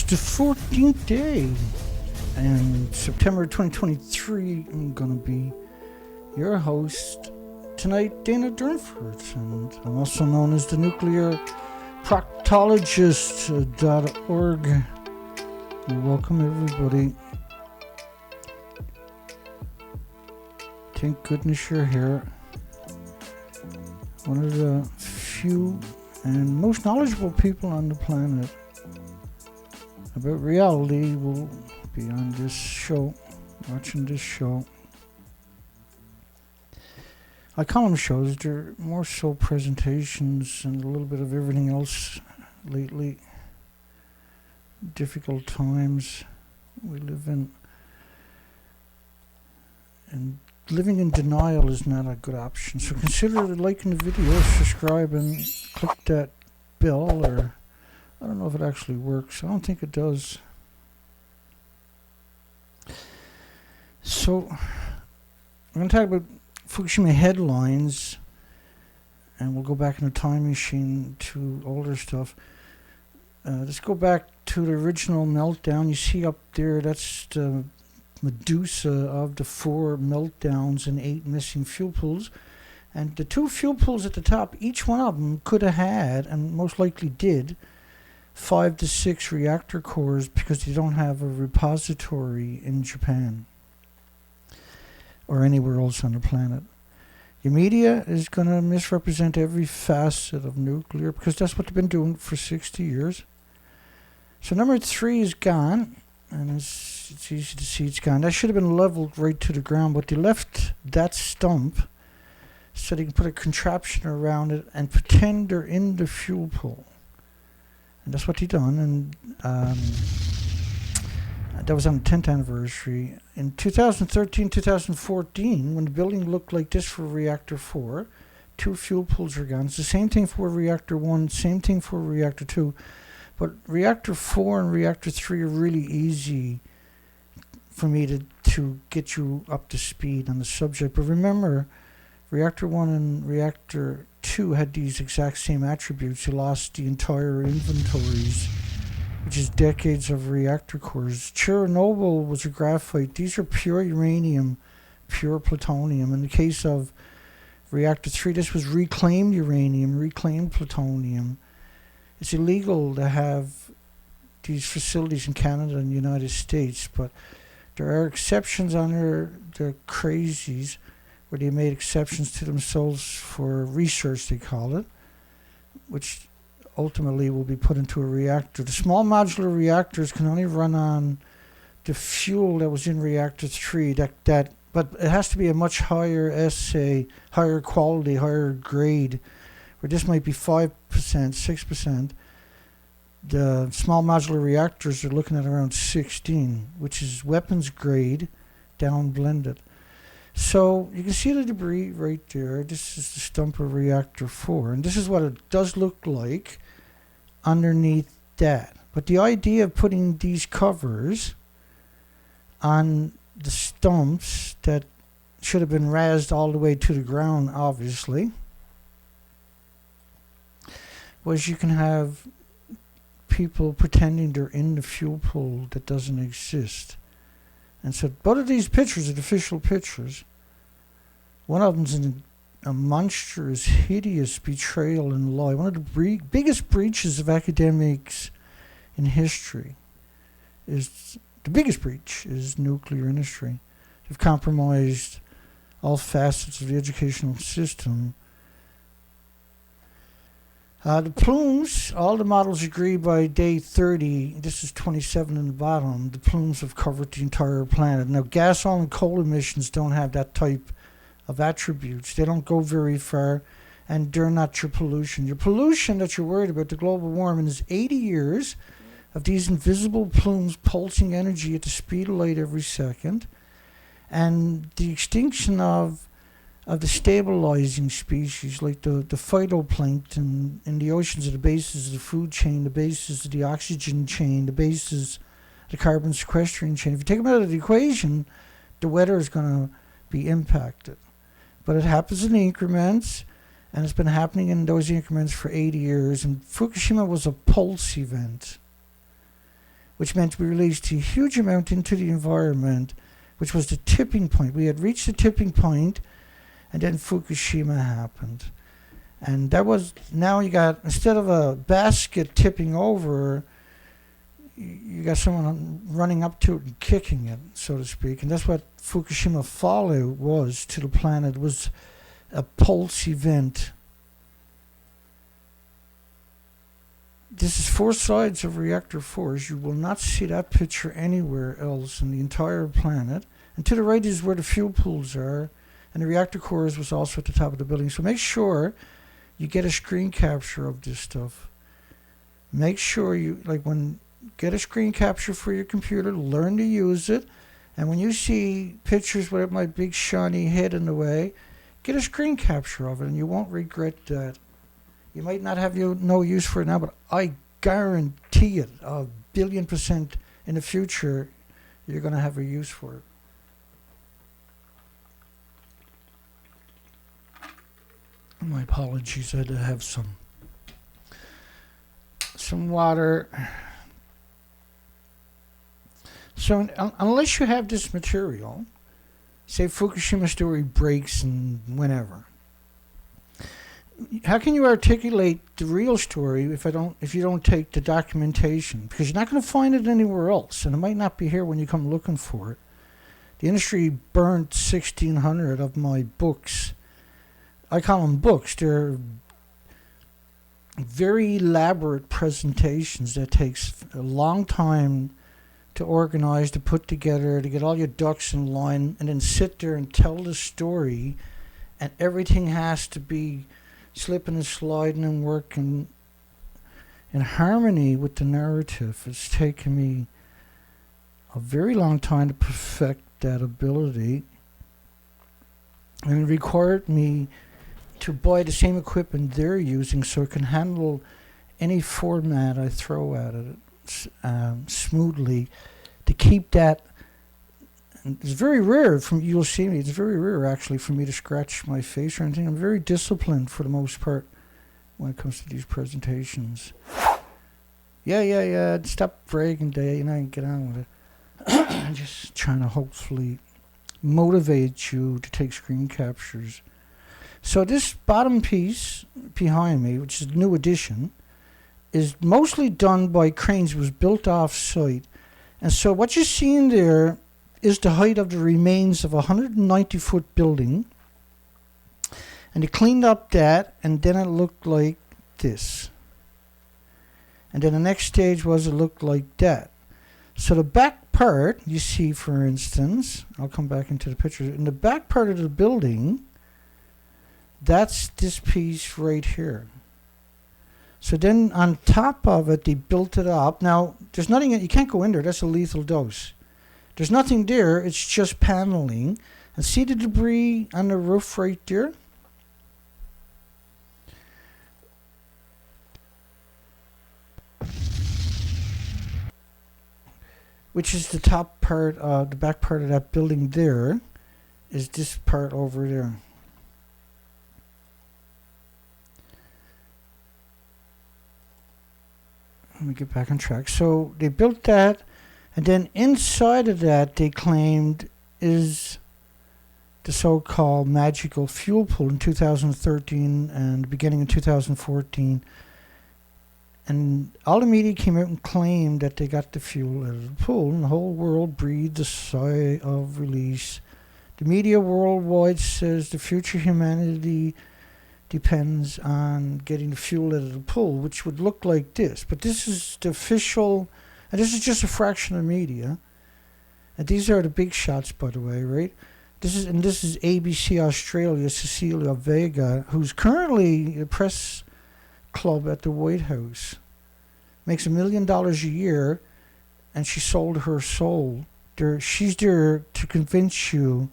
the 14th day, and September 2023, I'm going to be your host tonight, Dana Durnford, and I'm also known as the Nuclear Proctologist.org. Welcome, everybody. Thank goodness you're here. One of the few and most knowledgeable people on the planet about reality will be on this show, watching this show. I call them shows, they're more so presentations and a little bit of everything else lately. Difficult times we live in, and living in denial is not a good option. So consider liking the video, subscribe, and click that bell, or I don't know if it actually works. I don't think it does. So I'm going to talk about Fukushima headlines, and we'll go back in the time machine to older stuff. Let's go back to the original meltdown. You see up there, that's the Medusa of the 4 meltdowns and 8 missing fuel pools. And the 2 fuel pools at the top, each one of them could have had, and most likely did, 5 to 6 reactor cores, because they don't have a repository in Japan or anywhere else on the planet. The media is going to misrepresent every facet of nuclear, because that's what they've been doing for 60 years. So number 3 is gone, and it's easy to see it's gone. That should have been leveled right to the ground, but they left that stump so they can put a contraption around it and pretend they're in the fuel pool. And that's what they done, and that was on the 10th anniversary. In 2013, 2014, when the building looked like this for reactor 4, 2 fuel pools are gone. It's the same thing for reactor 1, same thing for reactor 2. But reactor 4 and reactor 3 are really easy for me to get you up to speed on the subject. But remember, reactor 1 and reactor 2 had these exact same attributes. You lost the entire inventories, which is decades of reactor cores. Chernobyl was a graphite. These are pure uranium, pure plutonium. In the case of reactor 3, this was reclaimed uranium, reclaimed plutonium. It's illegal to have these facilities in Canada and the United States, but there are exceptions on the crazies, where they made exceptions to themselves for research, they call it, which ultimately will be put into a reactor. The small modular reactors can only run on the fuel that was in reactor 3, but it has to be a much higher assay, higher quality, higher grade, where this might be 5%, 6%. The small modular reactors are looking at around 16, which is weapons grade, down blended. So you can see the debris right there. This is the stump of reactor 4, and this is what it does look like underneath that. But the idea of putting these covers on the stumps that should have been razed all the way to the ground, obviously, was you can have people pretending they're in the fuel pool that doesn't exist. And so both of these pictures are official pictures. One of them's in a monstrous, hideous betrayal and lie. One of the biggest breaches of academics in history is, the biggest breach is nuclear industry. They've compromised all facets of the educational system. The plumes, all the models agree by day 30, this is 27 in the bottom, the plumes have covered the entire planet. Now, gas, oil, and coal emissions don't have that type of attributes. They don't go very far, and they're not your pollution. Your pollution that you're worried about, the global warming, is 80 years of these invisible plumes pulsing energy at the speed of light every second, and the extinction of the stabilizing species, like the phytoplankton in the oceans, are the bases of the food chain, the bases of the oxygen chain, the bases of the carbon sequestering chain. If you take them out of the equation, the weather is going to be impacted. But it happens in increments, and it's been happening in those increments for 80 years. And Fukushima was a pulse event. which meant we released a huge amount into the environment, which was the tipping point. We had reached the tipping point, and then Fukushima happened. And that was, now you got, instead of a basket tipping over, you got someone running up to it and kicking it, so to speak. And that's what Fukushima fallout was to the planet. It was a pulse event. This is 4 sides of reactor 4s. You will not see that picture anywhere else in the entire planet. And to the right is where the fuel pools are, and the reactor cores was also at the top of the building. So make sure you get a screen capture of this stuff. Make sure you, get a screen capture for your computer, learn to use it, and when you see pictures with my big shiny head in the way, get a screen capture of it, and you won't regret that. You might not have no use for it now, but I guarantee it, 1,000,000,000% in the future, you're going to have a use for it. My apologies, I had to have some water. So unless you have this material, say Fukushima story breaks and whenever, how can you articulate the real story if you don't take the documentation? Because you're not going to find it anywhere else, and it might not be here when you come looking for it. The industry burnt 1,600 of my books. I call them books. They're very elaborate presentations that takes a long time to organize, to put together, to get all your ducks in line, and then sit there and tell the story, and everything has to be slipping and sliding and working in harmony with the narrative. It's taken me a very long time to perfect that ability, and it required me to buy the same equipment they're using so it can handle any format I throw at it smoothly, to keep that. And it's very rare you'll see me, it's very rare actually for me to scratch my face or anything. I'm very disciplined for the most part when it comes to these presentations. Yeah, stop bragging, Day, and get on with it. I'm just trying to hopefully motivate you to take screen captures. So this bottom piece behind me, which is a new addition, is mostly done by cranes. It was built off-site. And so what you're seeing there is the height of the remains of a 190-foot building. And they cleaned up that, and then it looked like this. And then the next stage was it looked like that. So the back part, you see, for instance, I'll come back into the picture. In the back part of the building, that's this piece right here. So then on top of it, they built it up. Now, there's nothing, you can't go in there. That's a lethal dose. There's nothing there. It's just paneling. And see the debris on the roof right there? Which is the top part, the back part of that building there, is this part over there. Let me get back on track. So they built that, and then inside of that they claimed is the so-called magical fuel pool in 2013 and beginning in 2014. And all the media came out and claimed that they got the fuel out of the pool, and the whole world breathed a sigh of release. The media worldwide says the future humanity depends on getting the fuel out of the pool, which would look like this. But this is the official, and this is just a fraction of media. And these are the big shots, by the way, right? This is ABC Australia, Cecilia Vega, who's currently a press club at the White House. Makes $1 million a year, and she sold her soul. She's there to convince you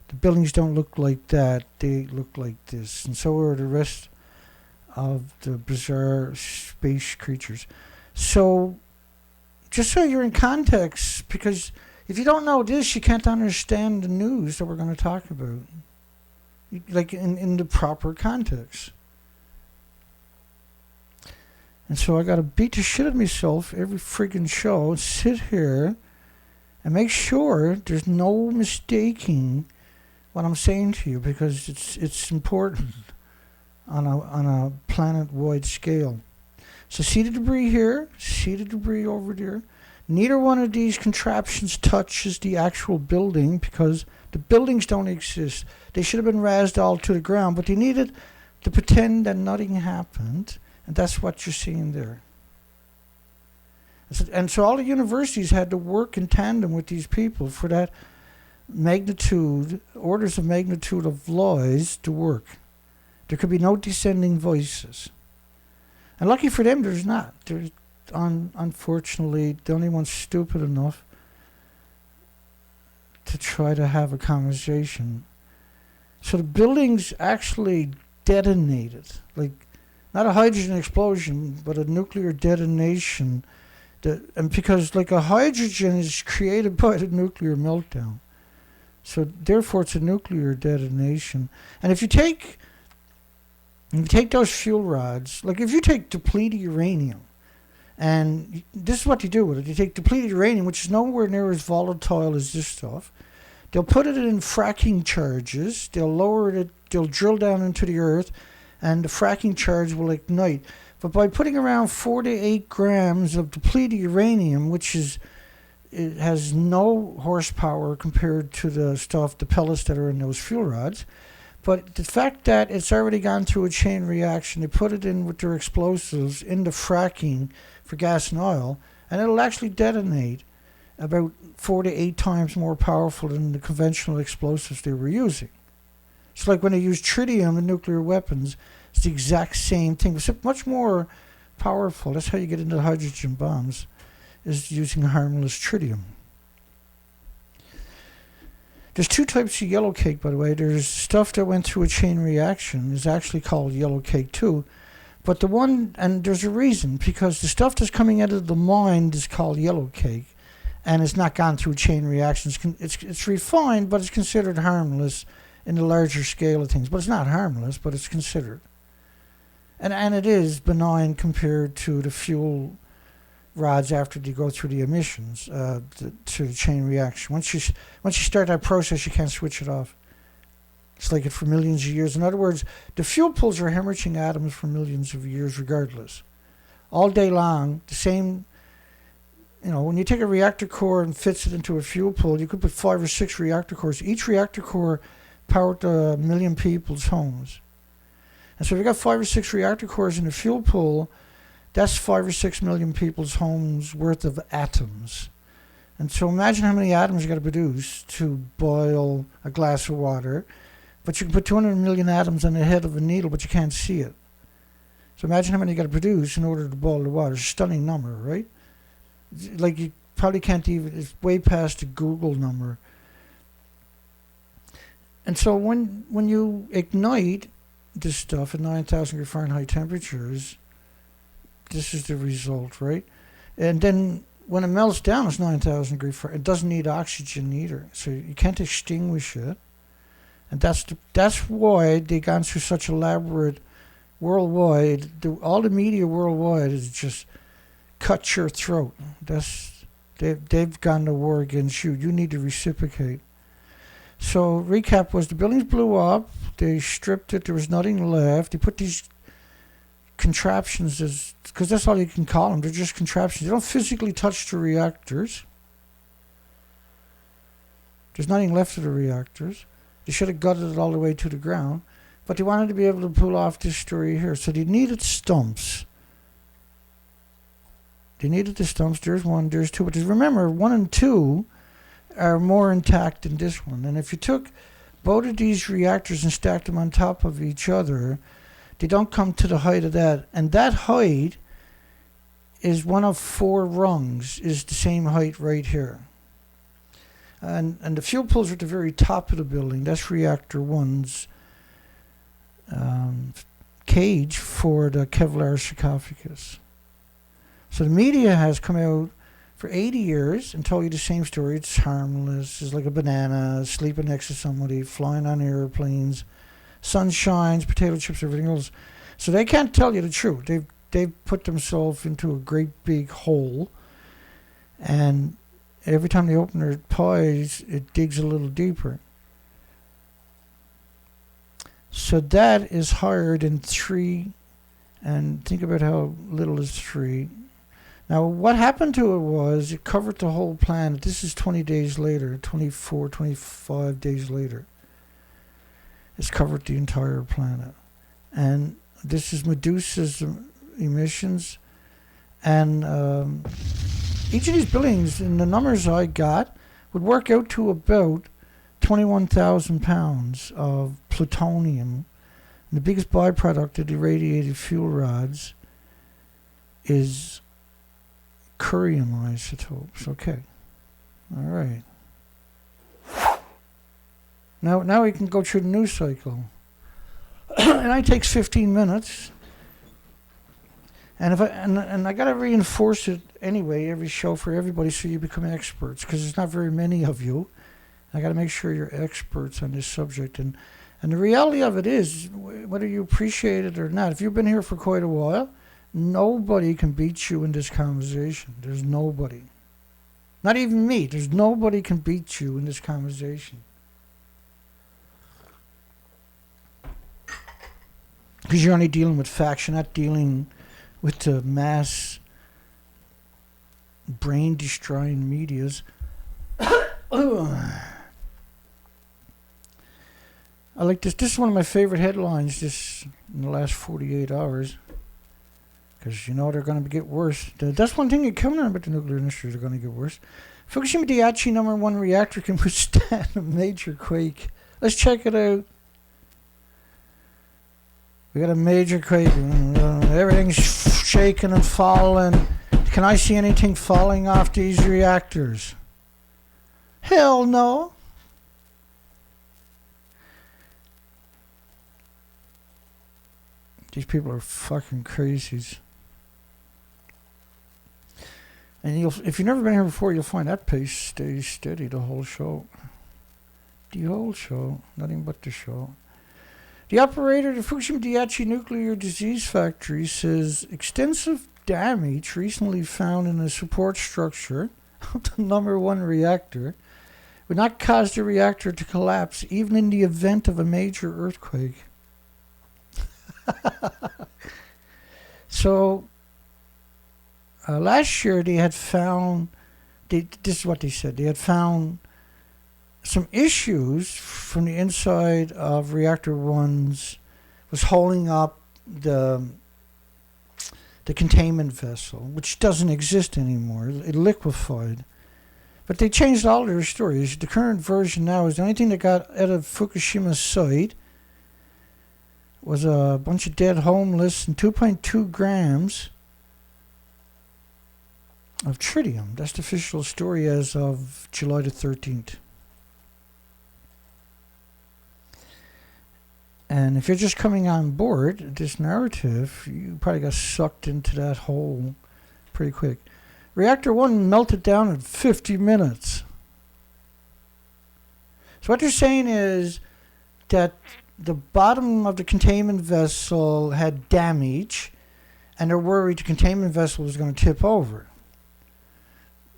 the buildings don't look like that, they look like this. And so are the rest of the bizarre space creatures. So, just so you're in context, because if you don't know this, you can't understand the news that we're going to talk about. Like in the proper context. And so I got to beat the shit out of myself every friggin' show, and sit here and make sure there's no mistaking what I'm saying to you, because it's important on a planet-wide scale. So see the debris here, see the debris over there. Neither one of these contraptions touches the actual building, because the buildings don't exist. They should have been razed all to the ground, but they needed to pretend that nothing happened, and that's what you're seeing there. And so all the universities had to work in tandem with these people for that magnitude, orders of magnitude of lies to work. There could be no dissenting voices. And lucky for them, there's not. There's, unfortunately, the only one stupid enough to try to have a conversation. So the buildings actually detonated. Like, not a hydrogen explosion, but a nuclear detonation. And because, like, a hydrogen is created by the nuclear meltdown. So, therefore, it's a nuclear detonation. And if you take those fuel rods, like if you take depleted uranium, and this is what you do with it. You take depleted uranium, which is nowhere near as volatile as this stuff. They'll put it in fracking charges. They'll lower it. They'll drill down into the earth, and the fracking charge will ignite. But by putting around 4 to 8 grams of depleted uranium, it has no horsepower compared to the pellets that are in those fuel rods. But the fact that it's already gone through a chain reaction, they put it in with their explosives in the fracking for gas and oil, and it'll actually detonate about 4 to 8 times more powerful than the conventional explosives they were using. It's like when they use tritium in nuclear weapons, it's the exact same thing, except much more powerful. That's how you get into hydrogen bombs, is using harmless tritium. There's 2 types of yellow cake, by the way. There's stuff that went through a chain reaction, is actually called yellow cake too. But and there's a reason, because the stuff that's coming out of the mine is called yellow cake, and it's not gone through chain reactions. It's refined, but it's considered harmless in the larger scale of things. But it's not harmless, but it's considered. And it is benign compared to the fuel rods after they go through the emissions to the chain reaction. Once you start that process, you can't switch it off. It's like it for millions of years. In other words, the fuel pools are hemorrhaging atoms for millions of years regardless. All day long, the same, when you take a reactor core and fits it into a fuel pool, you could put 5 or 6 reactor cores. Each reactor core powered 1 million people's homes. And so if you got 5 or 6 reactor cores in a fuel pool, that's 5 or 6 million people's homes worth of atoms. And so imagine how many atoms you got to produce to boil a glass of water. But you can put 200 million atoms on the head of a needle, but you can't see it. So imagine how many you got to produce in order to boil the water. It's a stunning number, right? Like, you probably can't even, it's way past the Google number. And so when you ignite this stuff at 9,000 degree Fahrenheit temperatures, this is the result, right? And then when it melts down, it's 9,000 degrees Fahrenheit. It doesn't need oxygen either, so you can't extinguish it. And that's why they gone through such elaborate worldwide. All the media worldwide is just cut your throat. They've gone to war against you. You need to reciprocate. So recap was the buildings blew up. They stripped it. There was nothing left. They put these contraptions, because that's all you can call them. They're just contraptions. They don't physically touch the reactors. There's nothing left of the reactors. They should have gutted it all the way to the ground. But they wanted to be able to pull off this story here. So they needed stumps. There's 1, there's 2. But remember, 1 and 2 are more intact than this one. And if you took both of these reactors and stacked them on top of each other, they don't come to the height of that. And that height is one of 4 rungs, is the same height right here. And the fuel pools are at the very top of the building. That's reactor 1's cage for the Kevlar sarcophagus. So the media has come out for 80 years and told you the same story. It's harmless. It's like a banana, sleeping next to somebody, flying on airplanes, sun shines, potato chips, everything else. So they can't tell you the truth. they've put themselves into a great big hole, and every time they open their pies, it digs a little deeper. So that is higher than 3, and think about how little is 3. Now, what happened to it was it covered the whole planet. This is 20 days later, 24, 25 days later. It's covered the entire planet. And this is Medusa's emissions. And each of these buildings, in the numbers I got, would work out to about 21,000 pounds of plutonium. And the biggest byproduct of the irradiated fuel rods is curium isotopes. Okay. All right. Now we can go through the news cycle. And it takes 15 minutes. And if I got to reinforce it anyway every show for everybody so you become experts, because there's not very many of you. I got to make sure you're experts on this subject. And the reality of it is, whether you appreciate it or not, if you've been here for quite a while, nobody can beat you in this conversation. There's nobody. Not even me. There's nobody can beat you in this conversation. Because you're only dealing with facts. You're not dealing with the mass brain-destroying medias. I like this. This is one of my favorite headlines just in the last 48 hours. Because you know they're going to get worse. That's one thing you're coming on about the nuclear industry. They're going to get worse. Fukushima Daiichi No.1 reactor can withstand a major quake. Let's check it out. We got a major quake. Everything's shaking and falling. Can I see anything falling off these reactors? Hell no. These people are fucking crazies. And if you've never been here before, you'll find that pace stays steady the whole show. The whole show. Nothing but the show. The operator of the Fukushima Daiichi nuclear disease factory says extensive damage recently found in the support structure of the #1 reactor would not cause the reactor to collapse even in the event of a major earthquake. So, last year they had found, this is what they said, they had found some issues from the inside of reactor 1's, was holding up the containment vessel, which doesn't exist anymore. It liquefied. But they changed all their stories. The current version now is the only thing that got out of Fukushima site was a bunch of dead homeless and 2.2 grams of tritium. That's the official story as of July the 13th. And if you're just coming on board this narrative, you probably got sucked into that hole pretty quick. Reactor 1 melted down in 50 minutes. So what they're saying is that the bottom of the containment vessel had damage, and they're worried the containment vessel was going to tip over.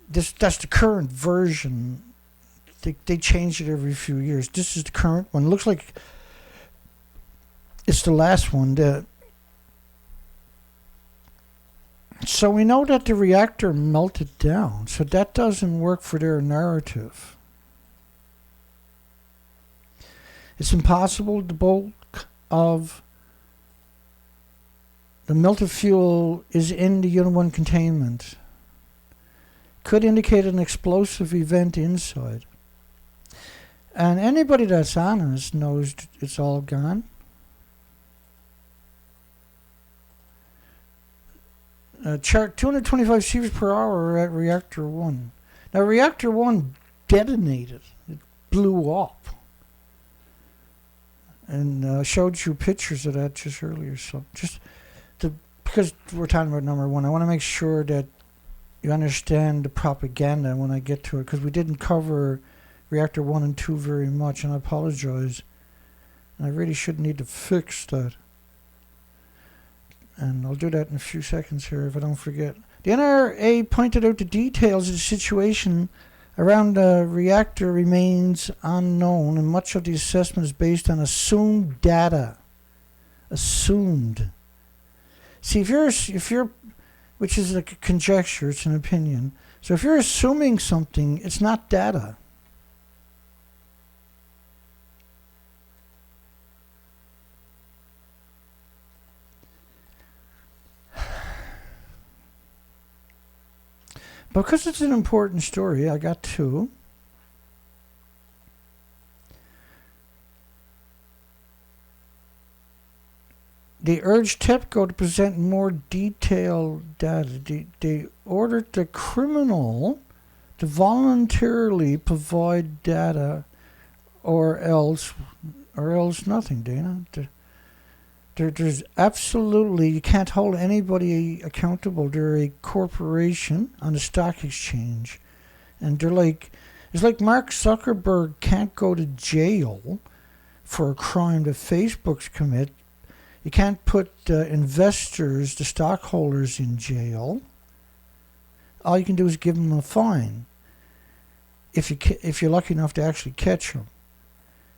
That's the current version. They change it every few years. This is the current one. It looks like it's the last one. So we know that the reactor melted down. So that doesn't work for their narrative. It's impossible. The bulk of the melted fuel is in the Unit 1 containment. Could indicate an explosive event inside. And anybody that's honest knows it's all gone. Chart 225 sieverts per hour at reactor 1. Now reactor 1 detonated. It blew up. And showed you pictures of that just earlier. So because we're talking about #1, I want to make sure that you understand the propaganda when I get to it, because we didn't cover reactor 1 and 2 very much, and I apologize. And I really should need to fix that. And I'll do that in a few seconds here if I don't forget. The NRA pointed out the details of the situation around the reactor remains unknown, and much of the assessment is based on assumed data. Assumed. See, if you're, which is like a conjecture, it's an opinion. So if you're assuming something, it's not data. Because it's an important story, I got two. They urged TEPCO to present more detailed data. They ordered the criminal to voluntarily provide data, or else nothing, Dana. There's absolutely, you can't hold anybody accountable. They're a corporation on the stock exchange. And they're like, it's like Mark Zuckerberg can't go to jail for a crime that Facebook's commit. You can't put investors, the stockholders, in jail. All you can do is give them a fine if you're lucky enough to actually catch them.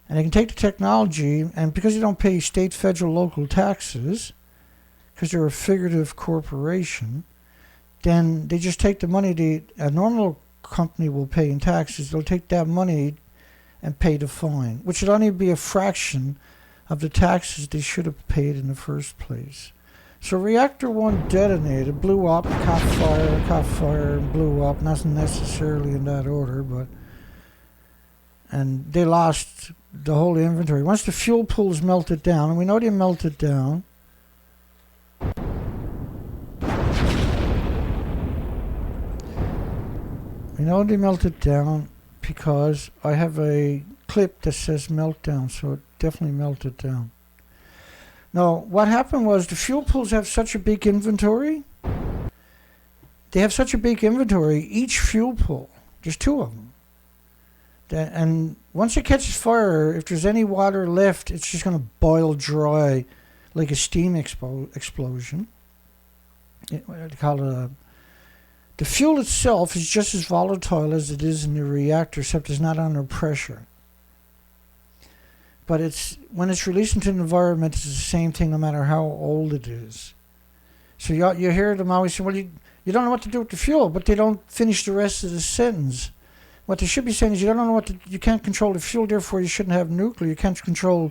And they can take the technology, and because you don't pay state, federal, local taxes, because they're a figurative corporation, then they just take the money a normal company will pay in taxes. They'll take that money and pay the fine, which would only be a fraction of the taxes they should have paid in the first place. So reactor 1 detonated, blew up, caught fire, and blew up. Not necessarily in that order, but... And they lost the whole inventory. Once the fuel pools melted down, and we know they melted down, because I have a clip that says meltdown, so it definitely melted down. Now, what happened was the fuel pools have such a big inventory. They have such a big inventory, each fuel pool, there's two of them. And once it catches fire, if there's any water left, it's just going to boil dry like a steam explosion. What do they call it? The fuel itself is just as volatile as it is in the reactor, except it's not under pressure. But when it's released into the environment, it's the same thing no matter how old it is. So you hear them always say, well, you don't know what to do with the fuel, but they don't finish the rest of the sentence. What they should be saying is you don't know you can't control the fuel, therefore you shouldn't have nuclear. You can't control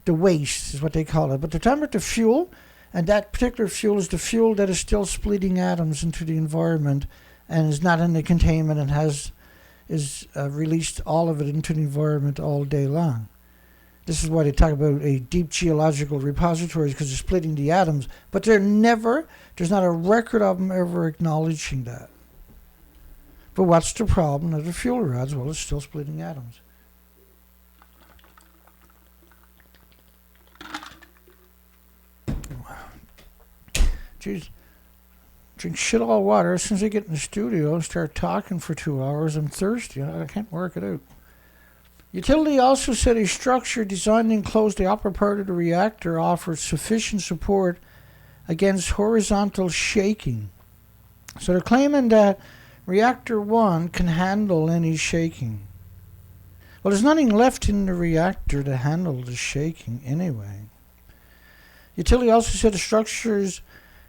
the waste, is what they call it. But they're talking about the fuel, and that particular fuel is the fuel that is still splitting atoms into the environment and is not in the containment and is released all of it into the environment all day long. This is why they talk about a deep geological repository, because they're splitting the atoms. But there's not a record of them ever acknowledging that. But what's the problem of the fuel rods? Well, it's still splitting atoms. Jeez. Drink shit all water. As soon as I get in the studio and start talking for 2 hours, I'm thirsty. I can't work it out. Utility also said a structure designed to enclose the upper part of the reactor offers sufficient support against horizontal shaking. So they're claiming that Reactor 1 can handle any shaking. Well, there's nothing left in the reactor to handle the shaking anyway. Utility also said the structures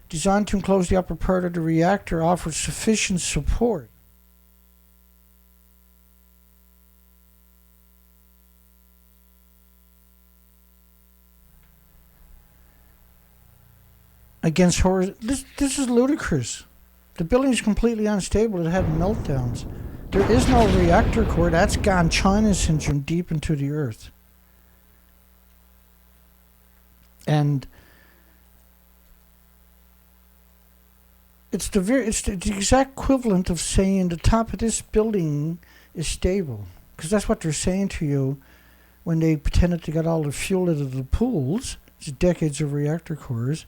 designed to enclose the upper part of the reactor offer sufficient support against This is ludicrous. The building is completely unstable. It had meltdowns. There is no reactor core. That's gone China syndrome deep into the earth. And it's the exact equivalent of saying the top of this building is stable. Because that's what they're saying to you when they pretended to get all the fuel out of the pools. It's decades of reactor cores.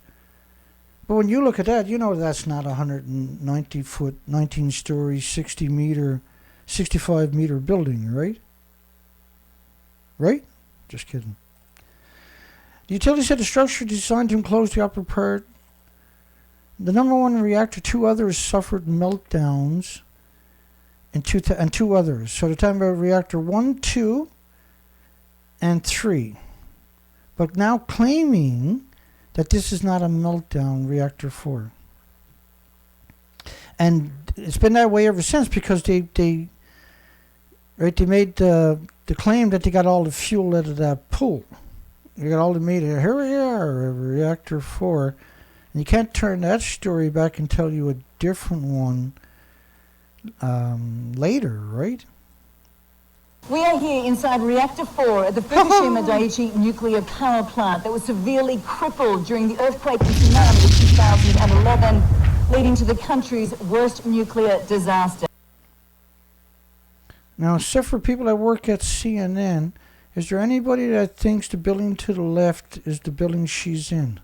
But when you look at that, you know that's not a 190-foot, 19-story, 65-meter building, right? Right? Just kidding. The utility said the structure designed to enclose the upper part The number one reactor, 2 others suffered meltdowns, and 2 others. So they're talking about reactor 1, 2, and 3. But now claiming that this is not a meltdown, reactor 4. And it's been that way ever since, because they made the claim that they got all the fuel out of that pool. You got all the meat. Here we are, reactor 4. And you can't turn that story back and tell you a different one later, right? We are here inside Reactor 4 at the Fukushima Daiichi nuclear power plant that was severely crippled during the earthquake and tsunami of 2011, leading to the country's worst nuclear disaster. Now, except for people that work at CNN, is there anybody that thinks the building to the left is the building she's in?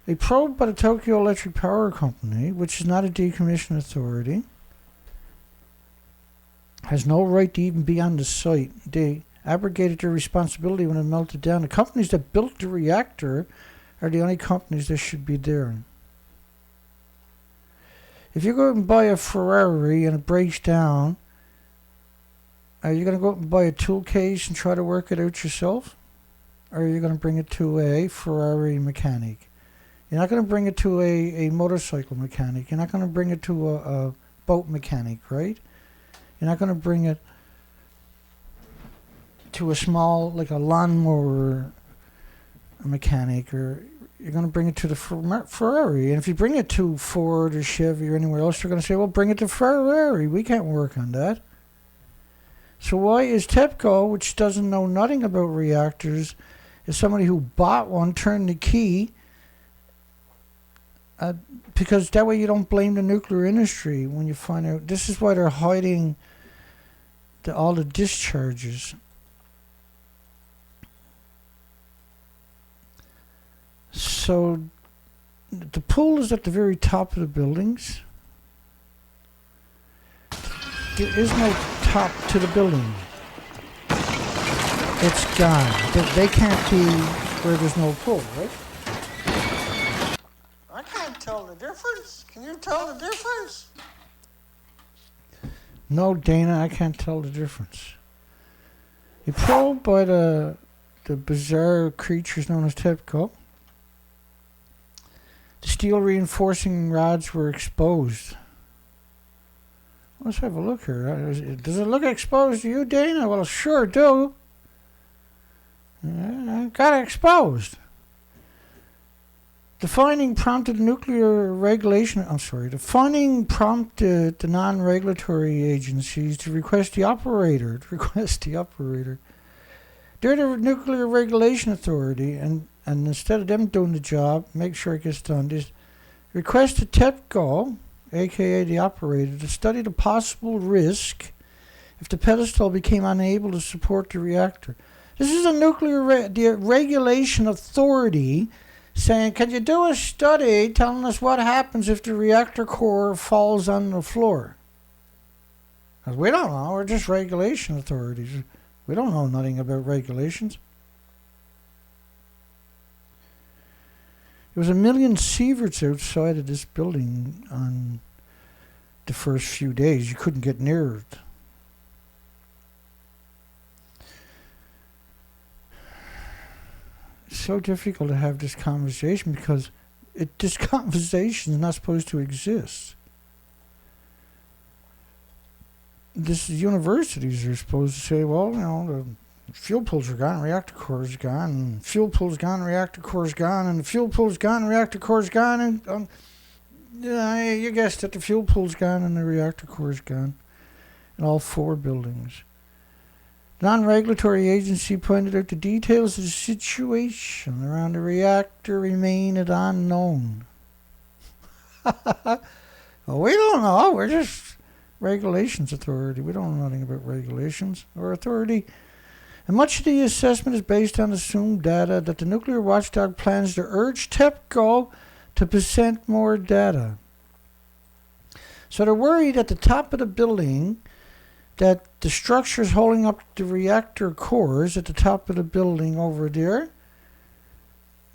A probe by the Tokyo Electric Power Company, which is not a decommission authority, has no right to even be on the site. They abrogated their responsibility when it melted down. The companies that built the reactor are the only companies that should be there. If you go out and buy a Ferrari and it breaks down, are you going to go out and buy a tool case and try to work it out yourself? Or are you going to bring it to a Ferrari mechanic? You're not going to bring it to a motorcycle mechanic. You're not going to bring it to a boat mechanic, right? You're not going to bring it to a small, like a lawnmower mechanic, or you're going to bring it to the Ferrari. And if you bring it to Ford or Chevy or anywhere else, they're going to say, well, bring it to Ferrari. We can't work on that. So why is TEPCO, which doesn't know nothing about reactors, is somebody who bought one, turned the key, because that way you don't blame the nuclear industry when you find out. This is why they're hiding all the discharges. So the pool is at the very top of the buildings. There is no top to the building. It's gone. They can't be where there's no pool, right? I can't tell the difference. Can you tell the difference? No, Dana, I can't tell the difference. A probe by the bizarre creatures known as TEPCO. The steel reinforcing rods were exposed. Let's have a look here. Does it look exposed to you, Dana? Well, sure do. Got it exposed. The finding prompted the non-regulatory agencies to request the operator. They're the Nuclear Regulation Authority, and instead of them doing the job, make sure it gets done, just request the TEPCO, aka the operator, to study the possible risk if the pedestal became unable to support the reactor. This is a the Regulation Authority saying, can you do a study telling us what happens if the reactor core falls on the floor? Because we don't know. We're just regulation authorities. We don't know nothing about regulations. There was 1 million sieverts outside of this building on the first few days. You couldn't get near it. It's so difficult to have this conversation because this conversation is not supposed to exist. Universities are supposed to say, well, you know, the fuel pools are gone, reactor core is gone, and fuel pool's gone, reactor core is gone, and the fuel pool's gone, reactor core is gone, and you guessed it, the fuel pool's gone and the reactor core is gone in all 4 buildings. The non-regulatory agency pointed out the details of the situation around the reactor remain at unknown. Well, we don't know. We're just regulations authority. We don't know nothing about regulations or authority. And much of the assessment is based on assumed data that the nuclear watchdog plans to urge TEPCO to present more data. So they're worried at the top of the building that the structures holding up the reactor cores at the top of the building over there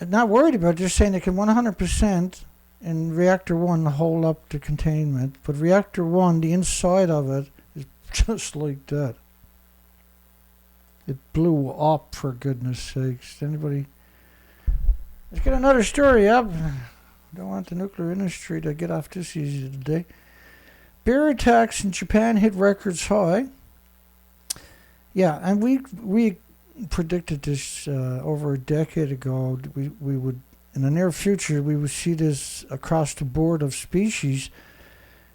not worried about it. They're saying they can 100% in reactor 1 hold up the containment, but reactor 1, the inside of it, is just like that. It blew up, for goodness sakes. Anybody? Let's get another story up. Don't want the nuclear industry to get off this easy today. Bear attacks in Japan hit records high. Yeah, and we predicted this over a decade ago. We would, in the near future, we would see this across the board of species.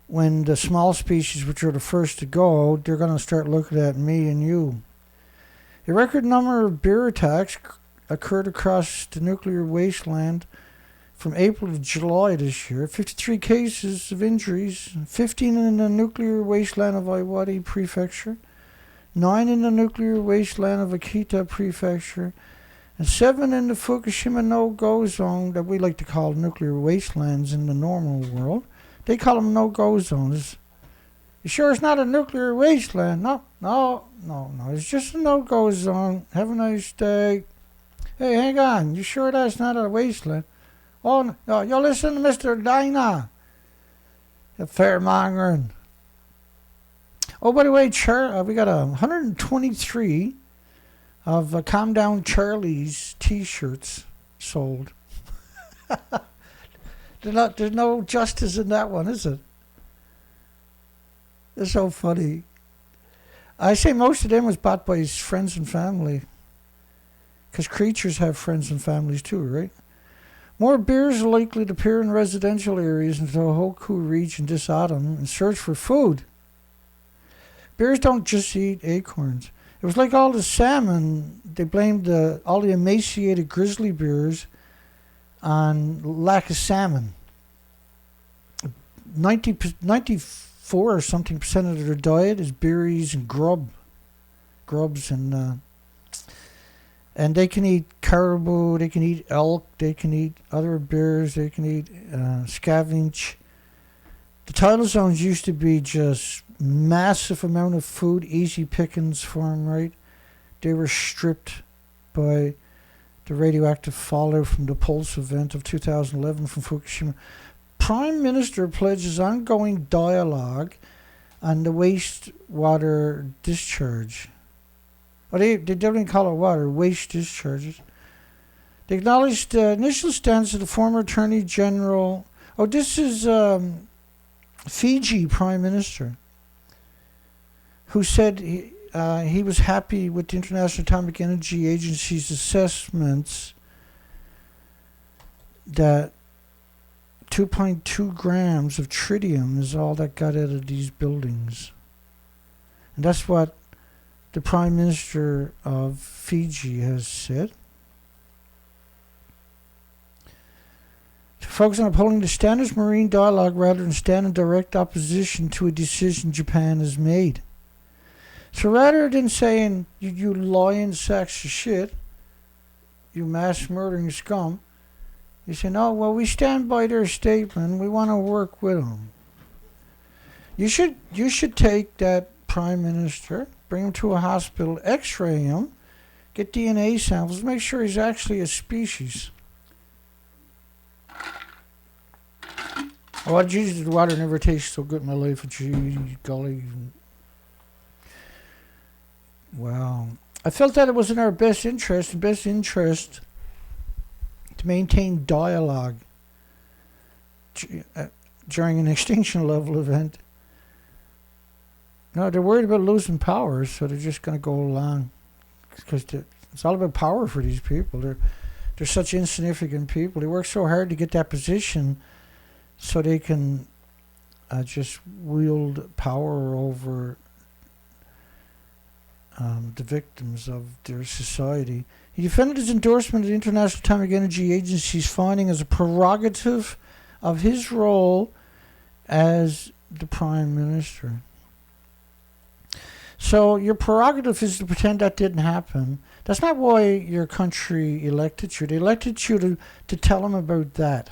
When the small species, which are the first to go, they're going to start looking at me and you. A record number of bear attacks occurred across the nuclear wasteland from April to July this year. 53 cases of injuries, 15 in the nuclear wasteland of Iwate Prefecture, 9 in the nuclear wasteland of Akita Prefecture, and 7 in the Fukushima no-go zone that we like to call nuclear wastelands in the normal world. They call them no-go zones. You sure it's not a nuclear wasteland? No. It's just a no-go zone. Have a nice day. Hey, hang on. You sure that's not a wasteland? Oh, no. You listen to Mr. Dinah. The fairmongering. Oh, by the way, we got 123 of Calm Down Charlie's T-shirts sold. There's no justice in that one, is it? It's so funny. I say most of them was bought by his friends and family. Because creatures have friends and families too, right? More bears are likely to appear in residential areas in the Tohoku region this autumn in search for food. Bears don't just eat acorns. It was like all the salmon. They blamed all the emaciated grizzly bears on lack of salmon. 94 or something percent of their diet is berries and grubs, and they can eat caribou, they can eat elk, they can eat other bears, they can eat scavenge. The tidal zones used to be just massive amount of food, easy pickings for them, right? They were stripped by the radioactive fallout from the pulse event of 2011 from Fukushima. Prime Minister pledges ongoing dialogue on the wastewater discharge. Oh, they don't even call it water, waste discharges. They acknowledged the initial stance of the former Attorney General. Oh, this is Fiji Prime Minister, who said he was happy with the International Atomic Energy Agency's assessments that 2.2 grams of tritium is all that got out of these buildings. And that's what the Prime Minister of Fiji has said. To focus on upholding the standards marine dialogue rather than stand in direct opposition to a decision Japan has made. So rather than saying, you lying sacks of shit, you mass murdering scum, you say, no, well, we stand by their statement. We want to work with them. You should take that Prime Minister, bring him to a hospital, x-ray him, get DNA samples, make sure he's actually a species. Oh, Jesus, the water never tasted so good in my life. Gee, golly. Wow. I felt that it was in our best interest to maintain dialogue during an extinction level event. No, they're worried about losing power, so they're just going to go along. Because it's all about power for these people. They're such insignificant people. They work so hard to get that position so they can just wield power over the victims of their society. He defended his endorsement of the International Atomic Energy Agency's finding as a prerogative of his role as the Prime Minister. So your prerogative is to pretend that didn't happen. That's not why your country elected you. They elected you to tell them about that.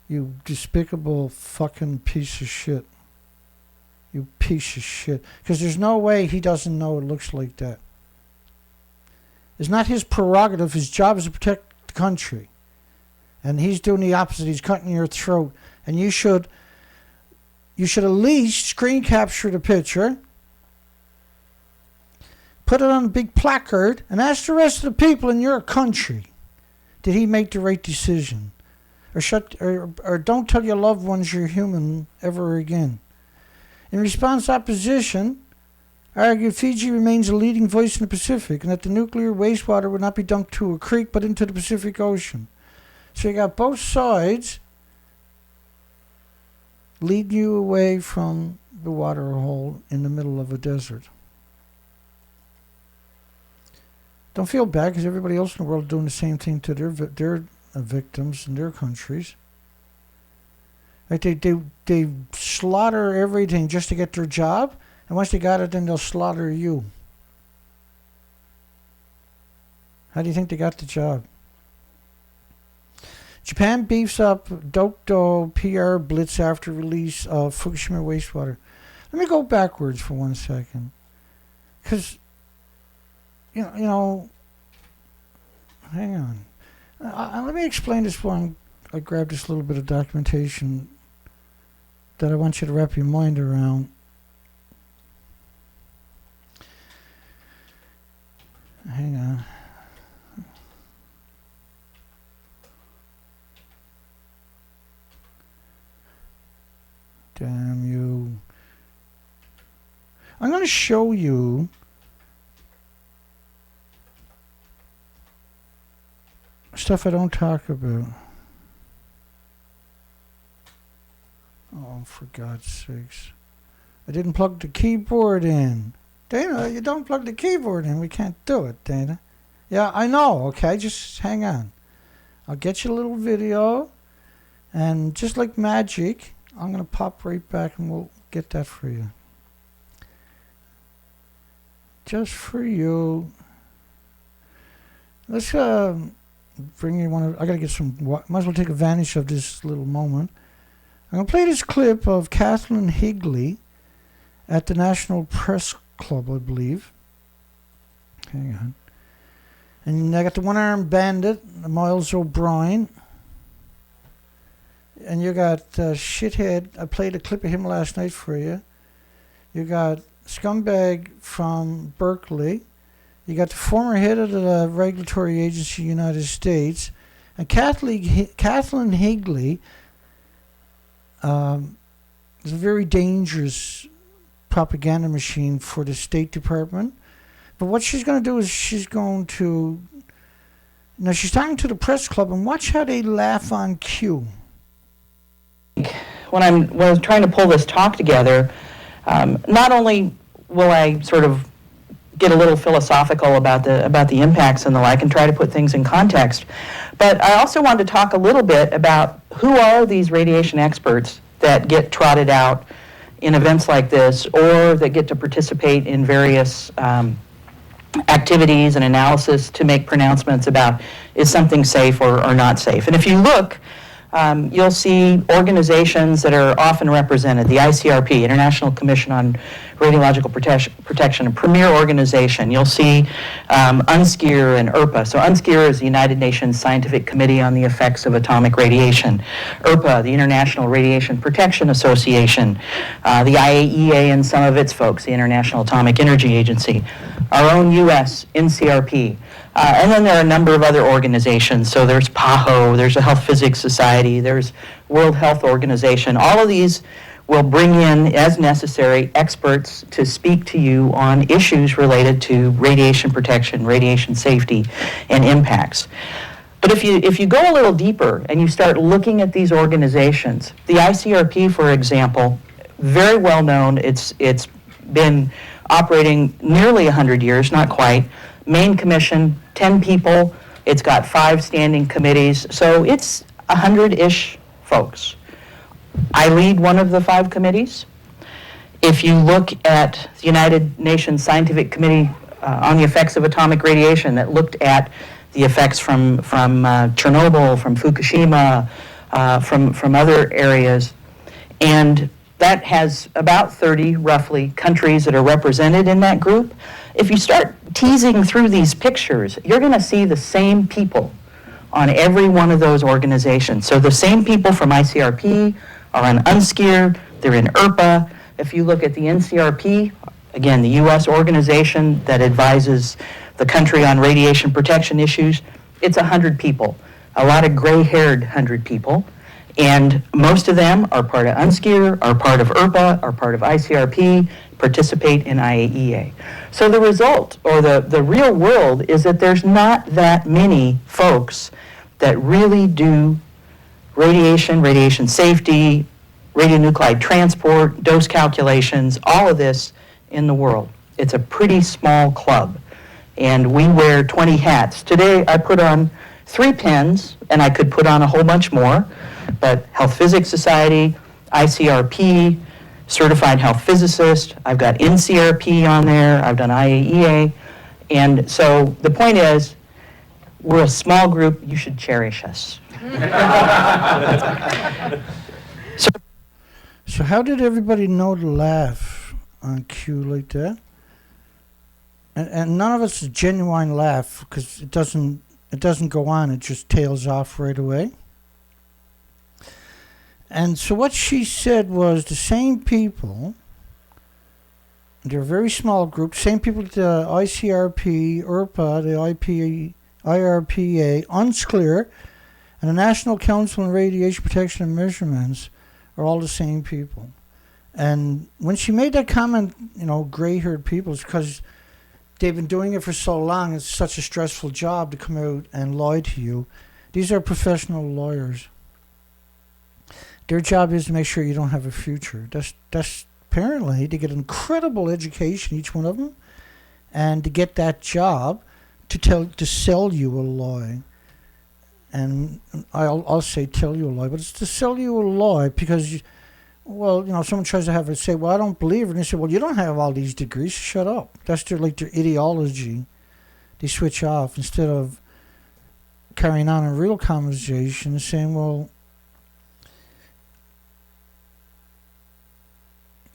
You despicable fucking piece of shit. You piece of shit. Because there's no way he doesn't know it looks like that. It's not his prerogative. His job is to protect the country. And he's doing the opposite. He's cutting your throat. And you should at least screen capture the picture, put it on a big placard, and ask the rest of the people in your country, did he make the right decision? Or don't tell your loved ones you're human ever again. In response, opposition argued Fiji remains a leading voice in the Pacific and that the nuclear wastewater would not be dumped to a creek but into the Pacific Ocean. So you got both sides leading you away from the water hole in the middle of a desert. Don't feel bad, because everybody else in the world is doing the same thing to their victims in their countries. Like they slaughter everything just to get their job, and once they got it, then they'll slaughter you. How do you think they got the job? Japan beefs up Dokdo PR Blitz after release of Fukushima wastewater. Let me go backwards for 1 second, because you know. Hang on. Let me explain this one. I grabbed this little bit of documentation that I want you to wrap your mind around. Hang on. Damn you. I'm going to show you stuff I don't talk about. Oh, for God's sakes. I didn't plug the keyboard in. Dana, you don't plug the keyboard in. We can't do it, Dana. Yeah, I know, okay? Just hang on. I'll get you a little video, and just like magic, I'm going to pop right back and we'll get that for you. Just for you. Let's bring you one of... I got to get some... Might as well take advantage of this little moment. I'm going to play this clip of Kathleen Higley at the National Press Club, I believe. Hang on. And I got the one-armed bandit, Miles O'Brien. And you got Shithead. I played a clip of him last night for you. You got Scumbag from Berkeley. You got the former head of the regulatory agency, United States. And Kathleen Higley is a very dangerous propaganda machine for the State Department. But what she's going to do is she's going to... Now, she's talking to the press club, and watch how they laugh on cue. When I was trying to pull this talk together, not only will I sort of get a little philosophical about the impacts and the like and try to put things in context, but I also wanted to talk a little bit about who are these radiation experts that get trotted out in events like this, or that get to participate in various activities and analysis to make pronouncements about is something safe or not safe. And if you look, you'll see organizations that are often represented. The ICRP, International Commission on Radiological Protection, a premier organization. You'll see UNSCEAR and IRPA. So UNSCEAR is the United Nations Scientific Committee on the Effects of Atomic Radiation. IRPA, the International Radiation Protection Association. The IAEA and some of its folks, the International Atomic Energy Agency. Our own U.S. NCRP. And then there are a number of other organizations. So there's PAHO, there's a Health Physics Society, there's World Health Organization. All of these will bring in, as necessary, experts to speak to you on issues related to radiation protection, radiation safety, and impacts. But if you go a little deeper and you start looking at these organizations, the ICRP, for example, very well known. It's been operating nearly 100 years, not quite. Main commission, 10 people. It's got 5 standing committees. So it's 100-ish folks. I lead one of the 5 committees. If you look at the United Nations Scientific Committee on the Effects of Atomic Radiation that looked at the effects from Chernobyl, from Fukushima, from other areas, and that has about 30, roughly, countries that are represented in that group. If you start teasing through these pictures, you're going to see the same people on every one of those organizations. So the same people from ICRP are on UNSCEAR, they're in ERPA. If you look at the NCRP, again, the U.S. organization that advises the country on radiation protection issues, it's 100 people, a lot of gray-haired 100 people. And most of them are part of UNSCEAR, are part of ERPA, are part of ICRP, participate in IAEA. So the result, or the real world, is that there's not that many folks that really do radiation safety, radionuclide transport, dose calculations, all of this in the world. It's a pretty small club. And we wear 20 hats. Today I put on 3 pins, and I could put on a whole bunch more, but Health Physics Society, ICRP, Certified Health Physicist, I've got NCRP on there, I've done IAEA, and so the point is, we're a small group, you should cherish us. So how did everybody know to laugh on cue like that? And none of us a genuine laugh, because it doesn't go on, it just tails off right away. And so what she said was the same people, they're a very small group, same people at the ICRP, ERPA, the IRPA, UNSCEAR, and the National Council on Radiation Protection and Measurements are all the same people. And when she made that comment, gray-haired people, it's because they've been doing it for so long, it's such a stressful job to come out and lie to you. These are professional lawyers. Their job is to make sure you don't have a future. That's apparently, they get an incredible education, each one of them, and to get that job to sell you a lie. And I'll say tell you a lie, but it's to sell you a lie because, someone tries to have it say, well, I don't believe it. And they say, well, you don't have all these degrees. Shut up. That's their ideology. They switch off instead of carrying on a real conversation and saying, well,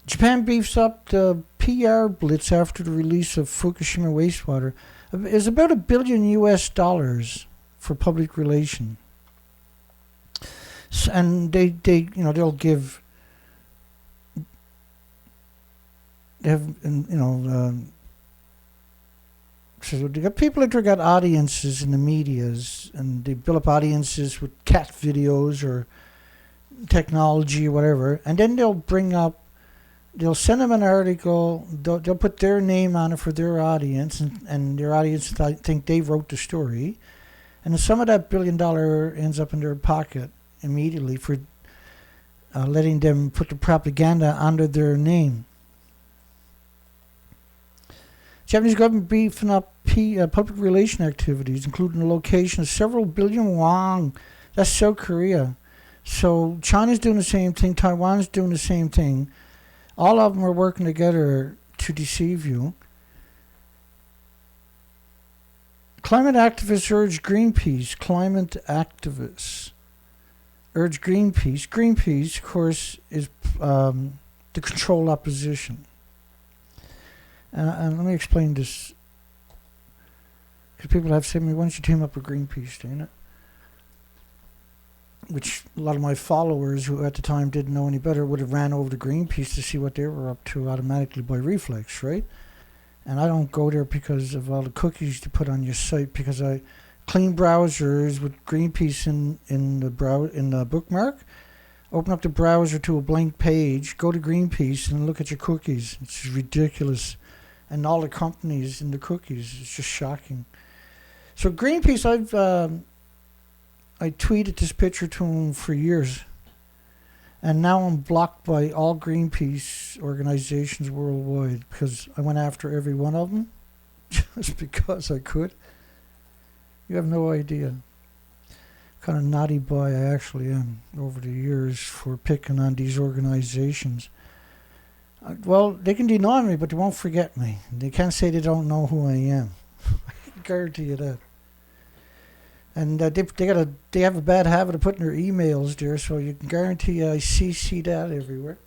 Japan beefs up the PR blitz after the release of Fukushima Wastewater. It's about $1 billion US for public relation. And they'll give, so they got people that got audiences in the medias, and they build up audiences with cat videos or technology or whatever, and then they'll send them an article, they'll put their name on it for their audience, and their audience think they wrote the story. And some of that $1 billion ends up in their pocket immediately for letting them put the propaganda under their name. Japanese government beefing up public relation activities, including the location of several billion won. That's South Korea. So China's doing the same thing, Taiwan's doing the same thing. All of them are working together to deceive you. Climate activists urge Greenpeace. Climate activists urge Greenpeace. Greenpeace, of course, is the controlled opposition. And let me explain this. Because people have said to me, why don't you team up with Greenpeace, Dana? Which a lot of my followers who at the time didn't know any better would have ran over to Greenpeace to see what they were up to automatically by reflex, right? And I don't go there because of all the cookies to put on your site, because I clean browsers with Greenpeace in the bookmark, open up the browser to a blank page, go to Greenpeace and look at your cookies. It's ridiculous. And all the companies in the cookies, it's just shocking. So Greenpeace, I tweeted this picture to them for years, and now I'm blocked by all Greenpeace organizations worldwide because I went after every one of them just because I could. You have no idea. Kind of naughty boy I actually am over the years for picking on these organizations. Well, they can deny me, but they won't forget me. They can't say they don't know who I am. I can guarantee you that. And they have a bad habit of putting their emails there, so you can guarantee I CC that everywhere.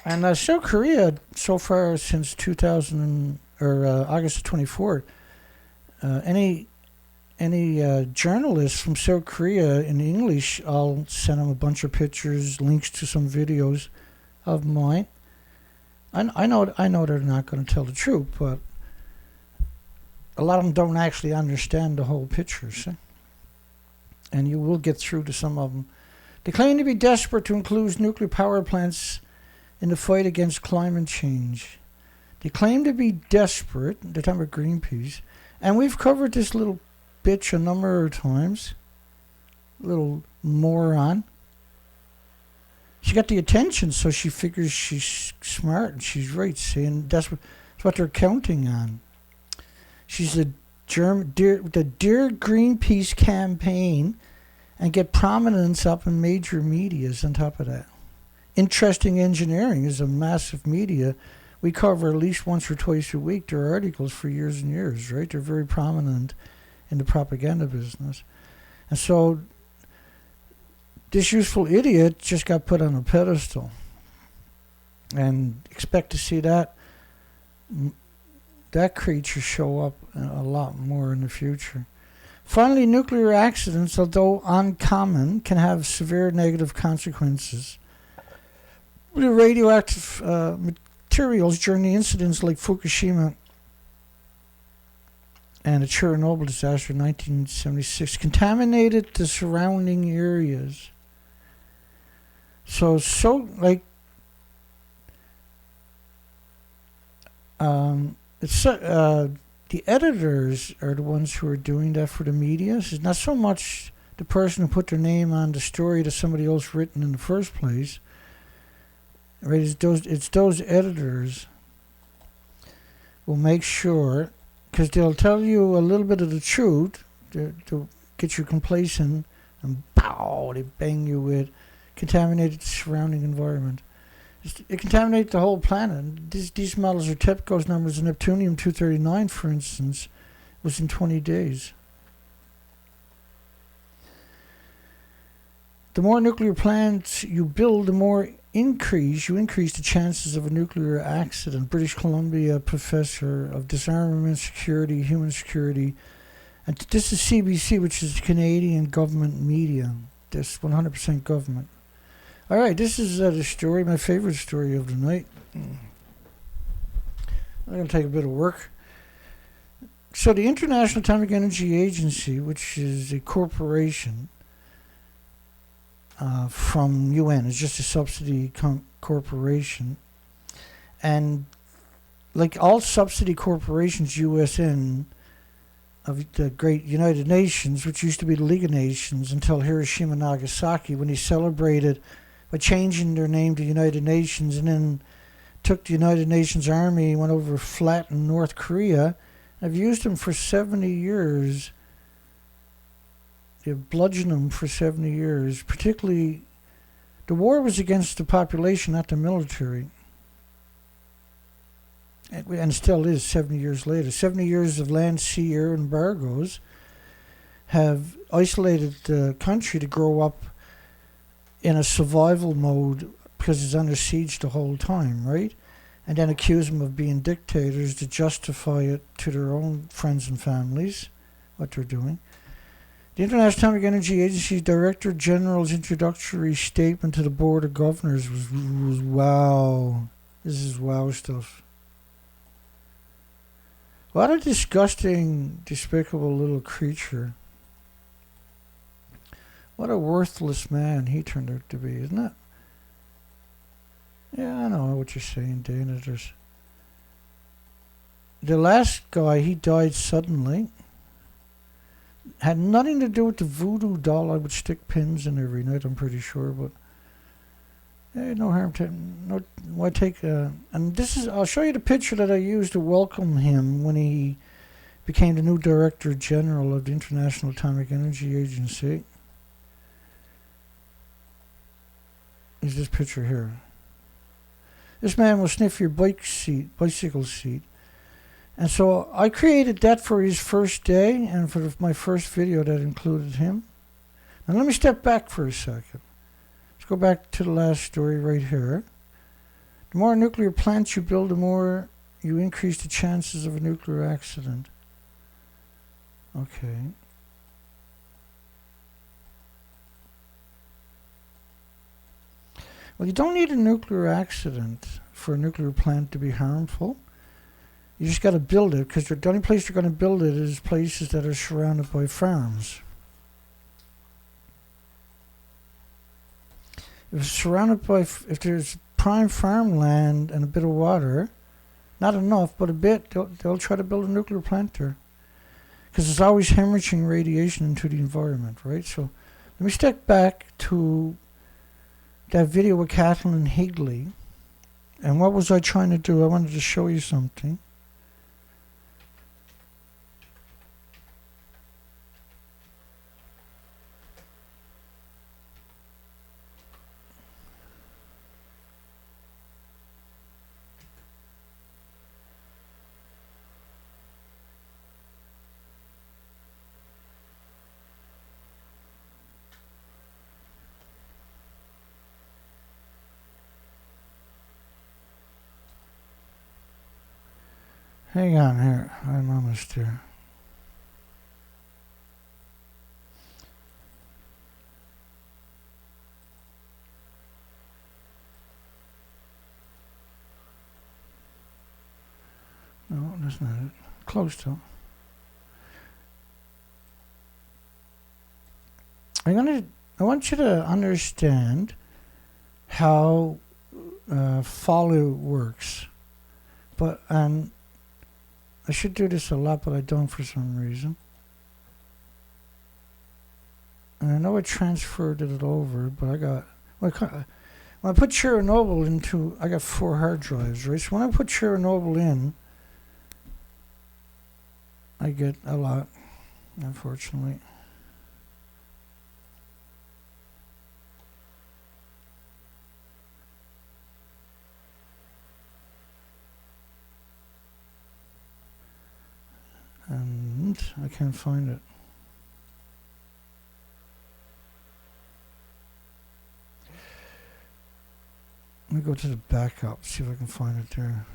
And South Korea, so far since 2000 or August of 24, any journalists from South Korea in English, I'll send them a bunch of pictures, links to some videos of mine. I know they're not going to tell the truth, but a lot of them don't actually understand the whole picture, see? And you will get through to some of them. They claim to be desperate to include nuclear power plants in the fight against climate change. They claim to be desperate. They're talking about Greenpeace. And we've covered this little bitch a number of times. Little moron. She got the attention, so she figures she's smart and she's right, see? And that's what they're counting on. She's the Dear Greenpeace campaign and get prominence up in major medias on top of that. Interesting Engineering is a massive media. We cover at least once or twice a week their articles for years and years, right? They're very prominent in the propaganda business. And so this useful idiot just got put on a pedestal. And expect to see that creature show up a lot more in the future. Finally, nuclear accidents, although uncommon, can have severe negative consequences. The radioactive materials during the incidents like Fukushima and the Chernobyl disaster in 1976 contaminated the surrounding areas. The editors are the ones who are doing that for the media. It's not so much the person who put their name on the story that somebody else written in the first place. Right? It's those editors will make sure, because they'll tell you a little bit of the truth to get you complacent, and pow, they bang you with contaminated surrounding environment. It contaminates the whole planet. These models are TEPCO's numbers. And Neptunium-239, for instance, was in 20 days. The more nuclear plants you build, the more you increase the chances of a nuclear accident. British Columbia professor of disarmament security, human security. And this is CBC, which is Canadian government media. This 100% government. All right, this is the story, my favorite story of the night. I'm going to take a bit of work. So the International Atomic Energy Agency, which is a corporation from UN, it's just a subsidy corporation. And like all subsidy corporations, USN, of the great United Nations, which used to be the League of Nations until Hiroshima and Nagasaki, when they celebrated by changing their name to United Nations, and then took the United Nations Army, went over flat in North Korea. I've used them for 70 years. They've bludgeoned them for 70 years. Particularly, the war was against the population, not the military. And still is 70 years later. 70 years of land, sea, air embargoes have isolated the country to grow up in a survival mode because it's under siege the whole time, right? And then accuse them of being dictators to justify it to their own friends and families, what they're doing. The International Atomic Energy Agency Director General's introductory statement to the Board of Governors was wow. This is wow stuff. What a disgusting, despicable little creature. What a worthless man he turned out to be, isn't it? Yeah, I know what you're saying, Dana. The last guy, he died suddenly. Had nothing to do with the voodoo doll I would stick pins in every night, I'm pretty sure, but no harm to why take and this is, I'll show you the picture that I used to welcome him when he became the new Director General of the International Atomic Energy Agency. Is this picture here. This man will sniff your bicycle seat. And so I created that for his first day and for my first video that included him. Now let me step back for a second. Let's go back to the last story right here. The more nuclear plants you build, the more you increase the chances of a nuclear accident. Okay. Well, you don't need a nuclear accident for a nuclear plant to be harmful. You just got to build it, because the only place you're going to build it is places that are surrounded by farms. If it's surrounded by, if there's prime farmland and a bit of water, not enough, but a bit, they'll try to build a nuclear plant there. Because there's always hemorrhaging radiation into the environment, right? So let me step back to that video with Kathleen Higley. And what was I trying to do? I wanted to show you something. Hang on here, I'm almost there. No, that's not it. Close though. I want you to understand how follow works, but I should do this a lot, but I don't for some reason. And I know I transferred it over, but I got... When I put Chernobyl into... I got 4 hard drives, right? So when I put Chernobyl in, I get a lot, unfortunately. And I can't find it. Let me go to the backup, see if I can find it there.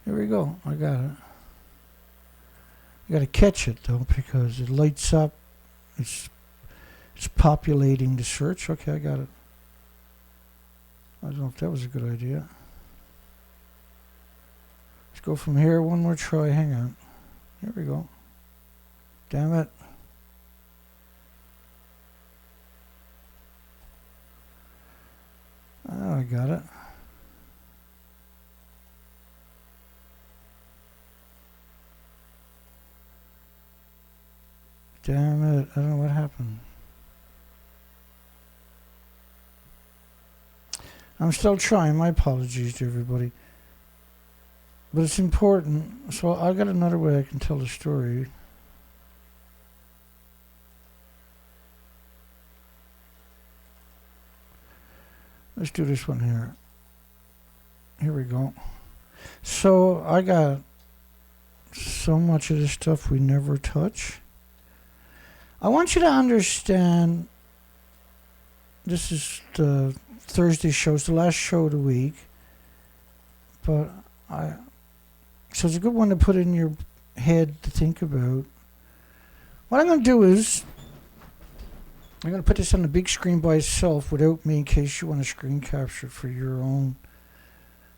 Here we go, I got it. You gotta catch it though, because it lights up. It's populating the search. Okay, I got it. I don't know if that was a good idea. Let's go from here. One more try. Hang on. Here we go. Damn it. Oh, I got it. Damn it. I don't know what happened. I'm still trying. My apologies to everybody. But it's important. So I got another way I can tell the story. Let's do this one here. Here we go. So I got so much of this stuff we never touch. I want you to understand, this is the Thursday show, it's the last show of the week, but so it's a good one to put in your head to think about. What I'm going to do is, I'm going to put this on the big screen by itself without me, in case you want to screen capture it for your own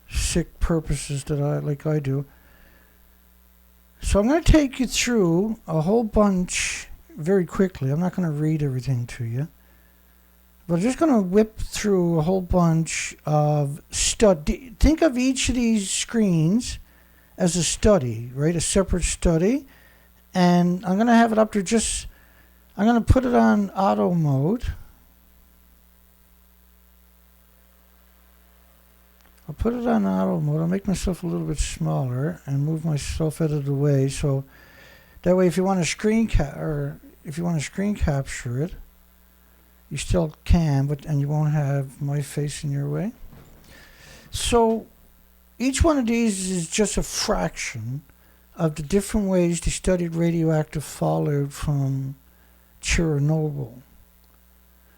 sick purposes that I do. So I'm going to take you through a whole bunch very quickly. I'm not going to read everything to you, but I'm just going to whip through a whole bunch of study. Think of each of these screens as a study, right? A separate study. And I'm going to have it up there just, I'm going to put it on auto mode. I'll put it on auto mode. I'll make myself a little bit smaller and move myself out of the way. So that way, if you want to screen capture it, you still can, and you won't have my face in your way. So each one of these is just a fraction of the different ways they studied radioactive fallout from Chernobyl.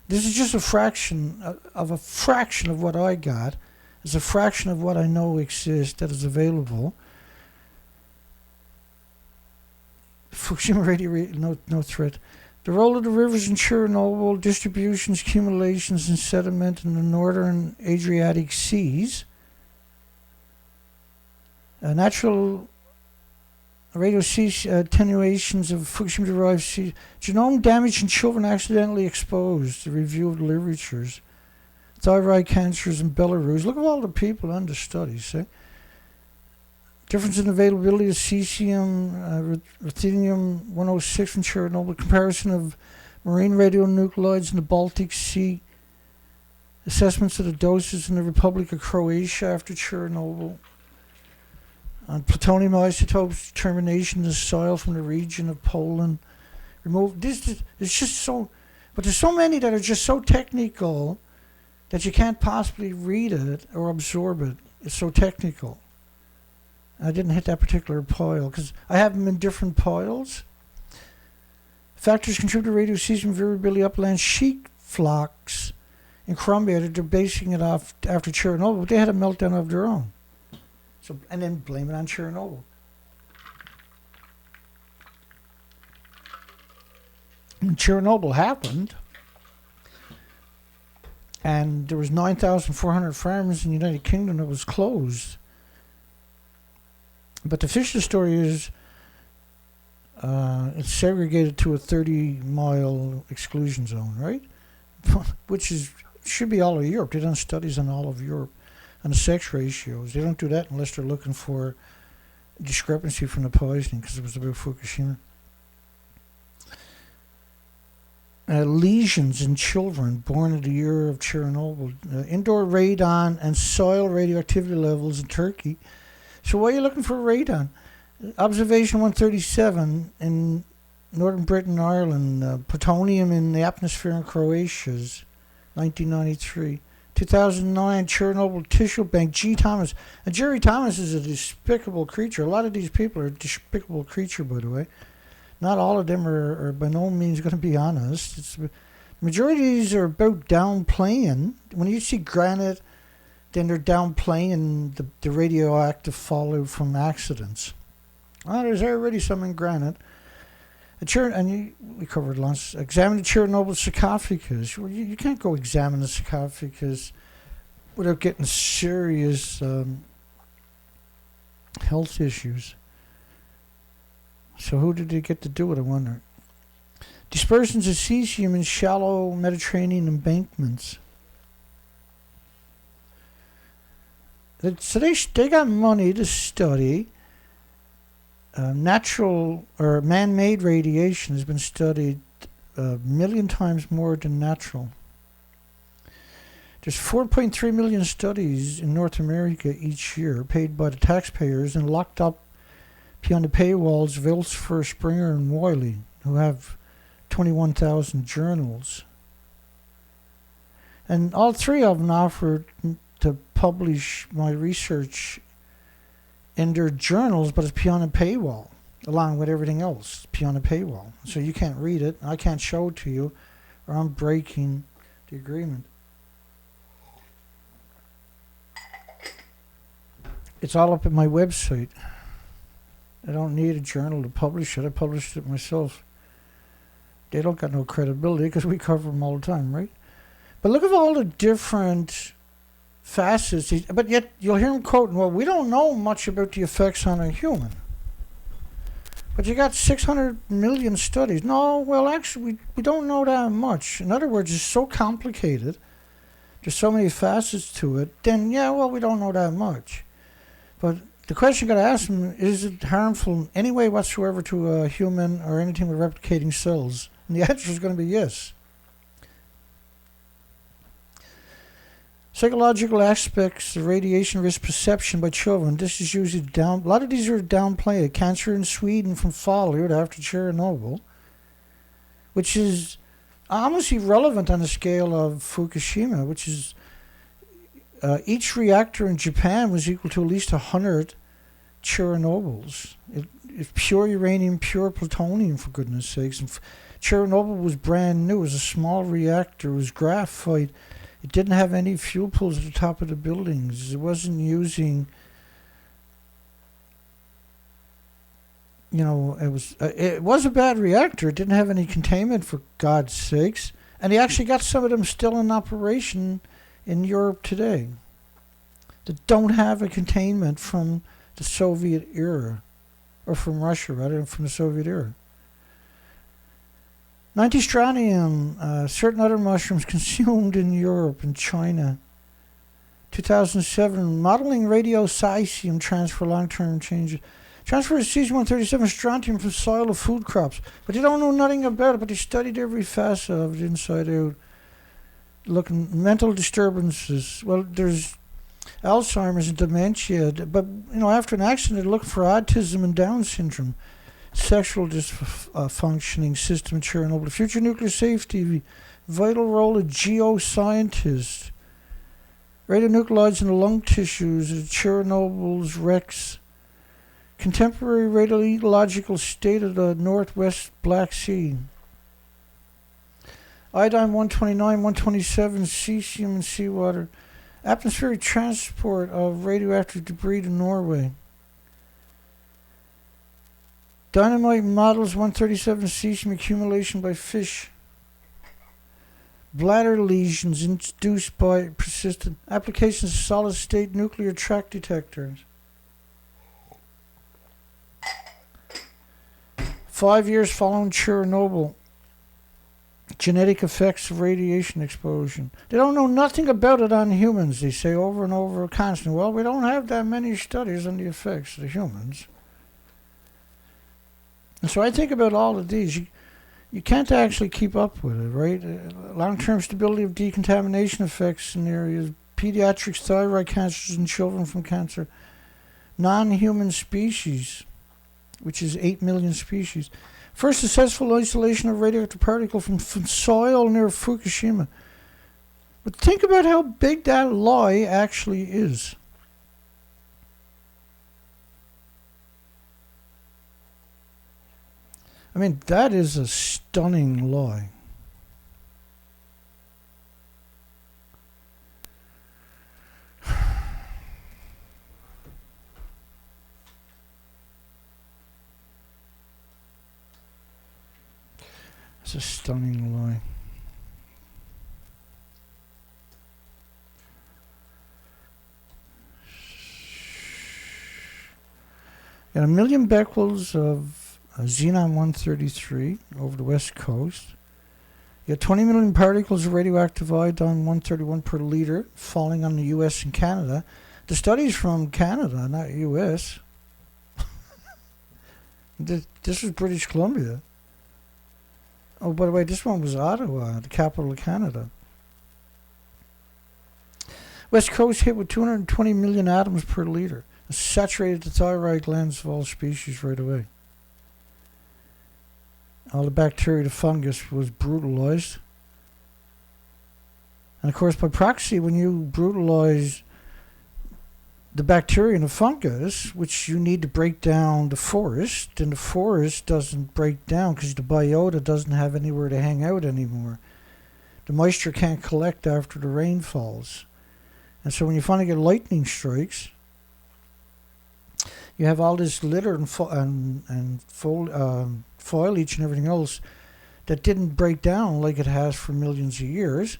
This is just a fraction of what I got. It's a fraction of what I know exists that is available. Fukushima no threat. The role of the rivers in Chernobyl, distributions, accumulations, and sediment in the northern Adriatic seas. Natural radio attenuations of Fukushima-derived sea genome damage in children accidentally exposed. The review of the literatures. Thyroid cancers in Belarus. Look at all the people under studies. Difference in availability of cesium, ruthenium-106 from Chernobyl. Comparison of marine radionuclides in the Baltic Sea. Assessments of the doses in the Republic of Croatia after Chernobyl. On plutonium isotopes, determination of the soil from the region of Poland. It's just so, but there's so many that are just so technical that you can't possibly read it or absorb it. It's so technical. I didn't hit that particular pile because I have them in different piles. Factors contribute to radiocesium variability upland sheet flocks in Colombia. They're basing it off after Chernobyl, but they had a meltdown of their own. So, and then blame it on Chernobyl. When Chernobyl happened, and there was 9,400 farms in the United Kingdom that was closed. But the official story is it's segregated to a 30-mile exclusion zone, right? Which should be all of Europe. They've done studies on all of Europe. On the sex ratios. They don't do that unless they're looking for discrepancy from the poisoning, because it was about Fukushima. Lesions in children born in the year of Chernobyl. Indoor radon and soil radioactivity levels in Turkey. So why are you looking for radon? Observation 137 in northern Britain, Ireland. Plutonium in the atmosphere in Croatia's 1993. 2009, Chernobyl tissue bank, G. Thomas. And Jerry Thomas is a despicable creature. A lot of these people are a despicable creature, by the way. Not all of them are by no means going to be honest. The majority of these are about downplaying. When you see granite, then they're downplaying the radioactive fallout from accidents. Oh, there's already some in granite. We covered once. Examine the Chernobyl sarcophagus. Well, you can't go examine the sarcophagus without getting serious health issues. So who did they get to do it, I wonder? Dispersions of cesium in shallow Mediterranean embankments. So they got money to study. Natural or man-made radiation has been studied 1 million times more than natural. There's 4.3 million studies in North America each year, paid by the taxpayers and locked up behind the paywalls of Ilsfer, Springer, and Wiley, who have 21,000 journals. And all three of them offered to publish my research in their journals, but it's beyond a paywall, along with everything else. It's beyond a paywall. So you can't read it, I can't show it to you, or I'm breaking the agreement. It's all up at my website. I don't need a journal to publish it. I published it myself. They don't got no credibility because we cover them all the time, right? But look at all the different facets, but yet you'll hear him quoting, well, we don't know much about the effects on a human. But you got 600 million studies. No, well, actually, we don't know that much. In other words, it's so complicated. There's so many facets to it. Then, yeah, well, we don't know that much. But the question you got to ask them, is it harmful in any way whatsoever to a human or anything with replicating cells? And the answer is going to be yes. Psychological aspects of radiation risk perception by children. This is usually a lot of these are downplayed. Cancer in Sweden from fallout after Chernobyl, which is almost irrelevant on the scale of Fukushima, which is each reactor in Japan was equal to at least 100 Chernobyl's. It's pure uranium, pure plutonium, for goodness sakes. And Chernobyl was brand new. It was a small reactor. It was graphite. It didn't have any fuel pools at the top of the buildings. It wasn't using, it was a bad reactor. It didn't have any containment, for God's sakes. And he actually got some of them still in operation in Europe today that don't have a containment from the Soviet era, or from Russia, rather than from the Soviet era. 90-strontium, certain other mushrooms consumed in Europe and China. 2007, modeling radiocesium transfer long-term changes. Transfer of cesium-137 strontium from soil to food crops. But they don't know nothing about it, but they studied every facet of it inside out. Looking, mental disturbances. Well, there's Alzheimer's and dementia, but after an accident, they're looking for autism and Down syndrome. Sexual dysfunctioning system in Chernobyl. Future nuclear safety, vital role of geoscientists. Radionuclides in the lung tissues of Chernobyl's wrecks. Contemporary radiological state of the Northwest Black Sea. Iodine-129, 127, cesium and seawater. Atmospheric transport of radioactive debris to Norway. Dynamite models 137 cesium accumulation by fish. Bladder lesions induced by persistent applications of solid-state nuclear track detectors. 5 years following Chernobyl. Genetic effects of radiation explosion. They don't know nothing about it on humans, they say over and over constantly. Well, we don't have that many studies on the effects of the humans. And so I think about all of these. You can't actually keep up with it, right? Long-term stability of decontamination effects in areas, pediatric thyroid cancers in children from cancer, non-human species, which is 8 million species. First successful isolation of radioactive particle from soil near Fukushima. But think about how big that lie actually is. I mean, that is a stunning lie. It's a stunning lie. Got 1 million becquerels of xenon-133 over the west coast. You got 20 million particles of radioactive iodine-131 per liter falling on the U.S. and Canada. The study's from Canada, not U.S. This was British Columbia. Oh, by the way, this one was Ottawa, the capital of Canada. West Coast hit with 220 million atoms per liter. Saturated the thyroid glands of all species right away. All the bacteria, the fungus was brutalized. And of course, by proxy, when you brutalize the bacteria and the fungus, which you need to break down the forest, and the forest doesn't break down because the biota doesn't have anywhere to hang out anymore. The moisture can't collect after the rain falls. And so when you finally get lightning strikes, you have all this litter and foliage and everything else that didn't break down like it has for millions of years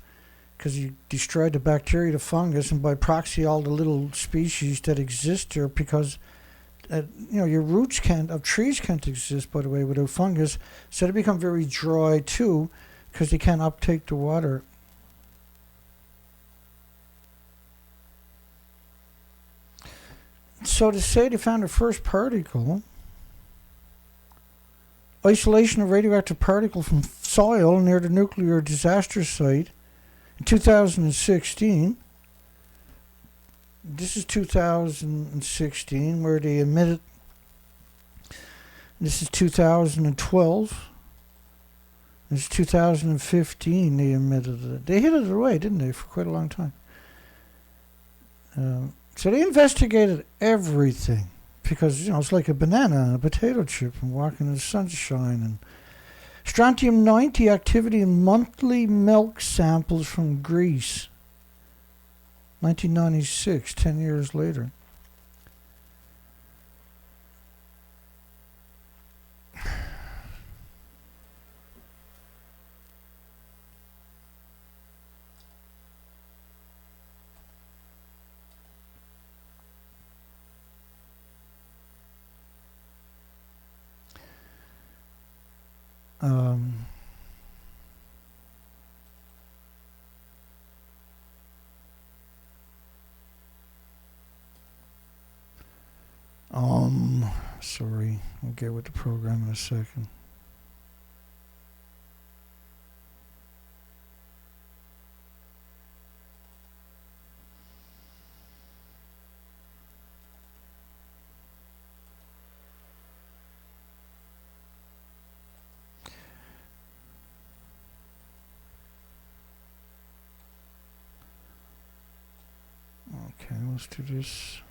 because you destroyed the bacteria, the fungus, and by proxy all the little species that exist there because your roots of trees can't exist, by the way, without fungus. So they become very dry too because they can't uptake the water. So to say they found the first particle, isolation of radioactive particle from soil near the nuclear disaster site in 2016. This is 2016 where they emitted. This is 2012. This is 2015 they emitted it. They hid it away, didn't they, for quite a long time. So they investigated everything because, it's like a banana and a potato chip and walking in the sunshine. And strontium-90 activity in monthly milk samples from Greece. 1996, 10 years later. Sorry, I'll get with the program in a second. Okay, let's do this.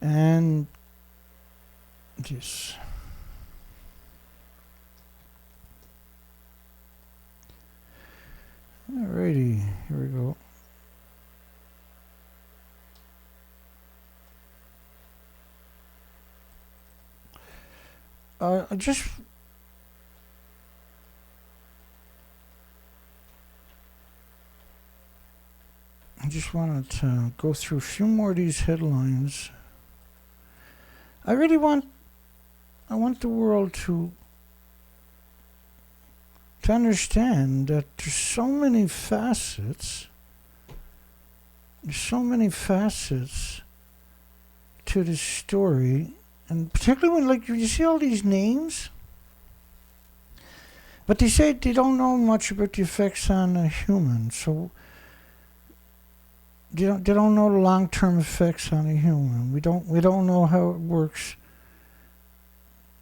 And this. Alrighty, here we go. I just wanted to go through a few more of these headlines. I want the world to understand that there's so many facets. There's so many facets to this story, and particularly when, you see all these names, but they say they don't know much about the effects on a human. So they don't know the long-term effects on a human. We don't know how it works.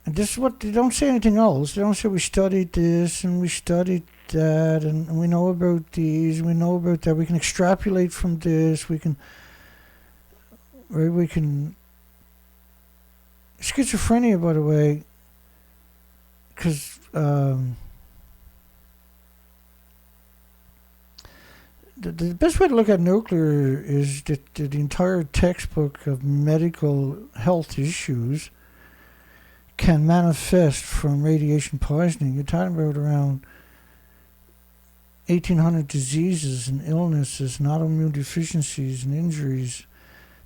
And this is what they don't say anything else. They don't say we studied this and we studied that and we know about these and we know about that. We can extrapolate from this. We can schizophrenia, by the way, because the best way to look at nuclear is that the entire textbook of medical health issues can manifest from radiation poisoning. You're talking about around 1,800 diseases and illnesses and autoimmune deficiencies and injuries.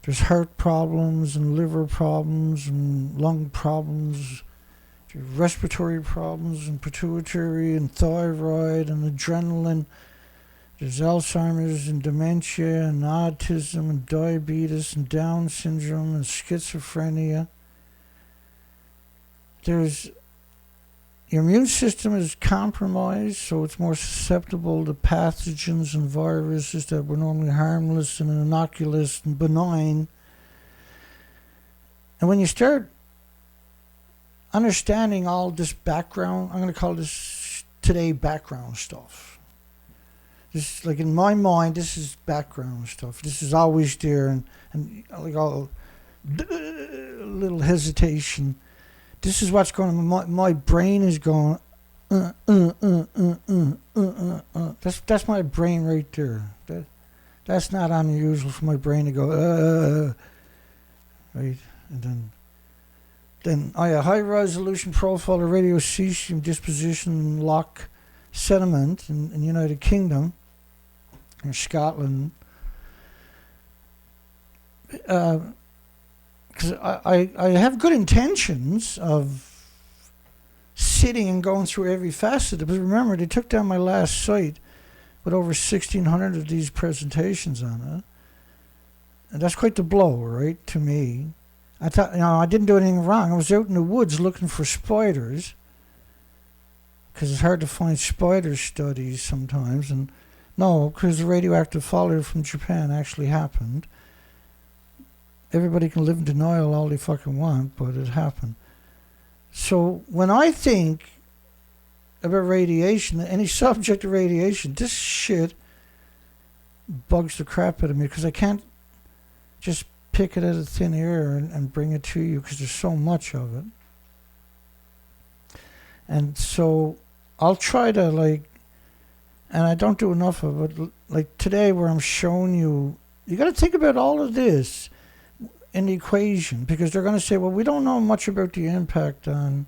There's heart problems and liver problems and lung problems, respiratory problems and pituitary and thyroid and adrenaline. There's Alzheimer's and dementia and autism and diabetes and Down syndrome and schizophrenia. There's your immune system is compromised, so it's more susceptible to pathogens and viruses that were normally harmless and innocuous and benign. And when you start understanding all this background, I'm going to call this today background stuff. This is, like, in my mind, this is background stuff. This is always there, and like all little hesitation. This is what's going on. My brain is going, That's my brain right there. That's not unusual for my brain to go, right? And then a high resolution profile of radiocesium disposition lock sediment in United Kingdom or Scotland. Because I have good intentions of sitting and going through every facet. But remember, they took down my last site with over 1,600 of these presentations on it. And that's quite the blow, right, to me. I thought, I didn't do anything wrong. I was out in the woods looking for spiders, because it's hard to find spider studies sometimes. And no, because the radioactive fallout from Japan actually happened. Everybody can live in denial all they fucking want, but it happened. So when I think about radiation, any subject of radiation, this shit bugs the crap out of me because I can't just pick it out of thin air and bring it to you because there's so much of it. And so I'll try to and I don't do enough of it, like today where I'm showing you, you got to think about all of this in the equation because they're going to say, well, we don't know much about the impact on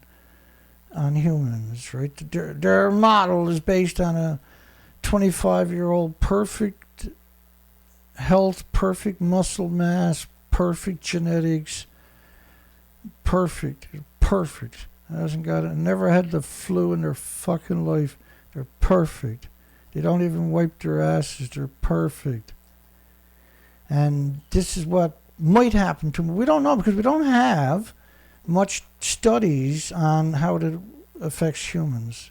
humans, right? Their model is based on a 25-year-old perfect health, perfect muscle mass, perfect genetics, perfect. Hasn't got it, never had the flu in their fucking life. They're perfect. They don't even wipe their asses. They're perfect. And this is what might happen to them. We don't know because we don't have much studies on how it affects humans.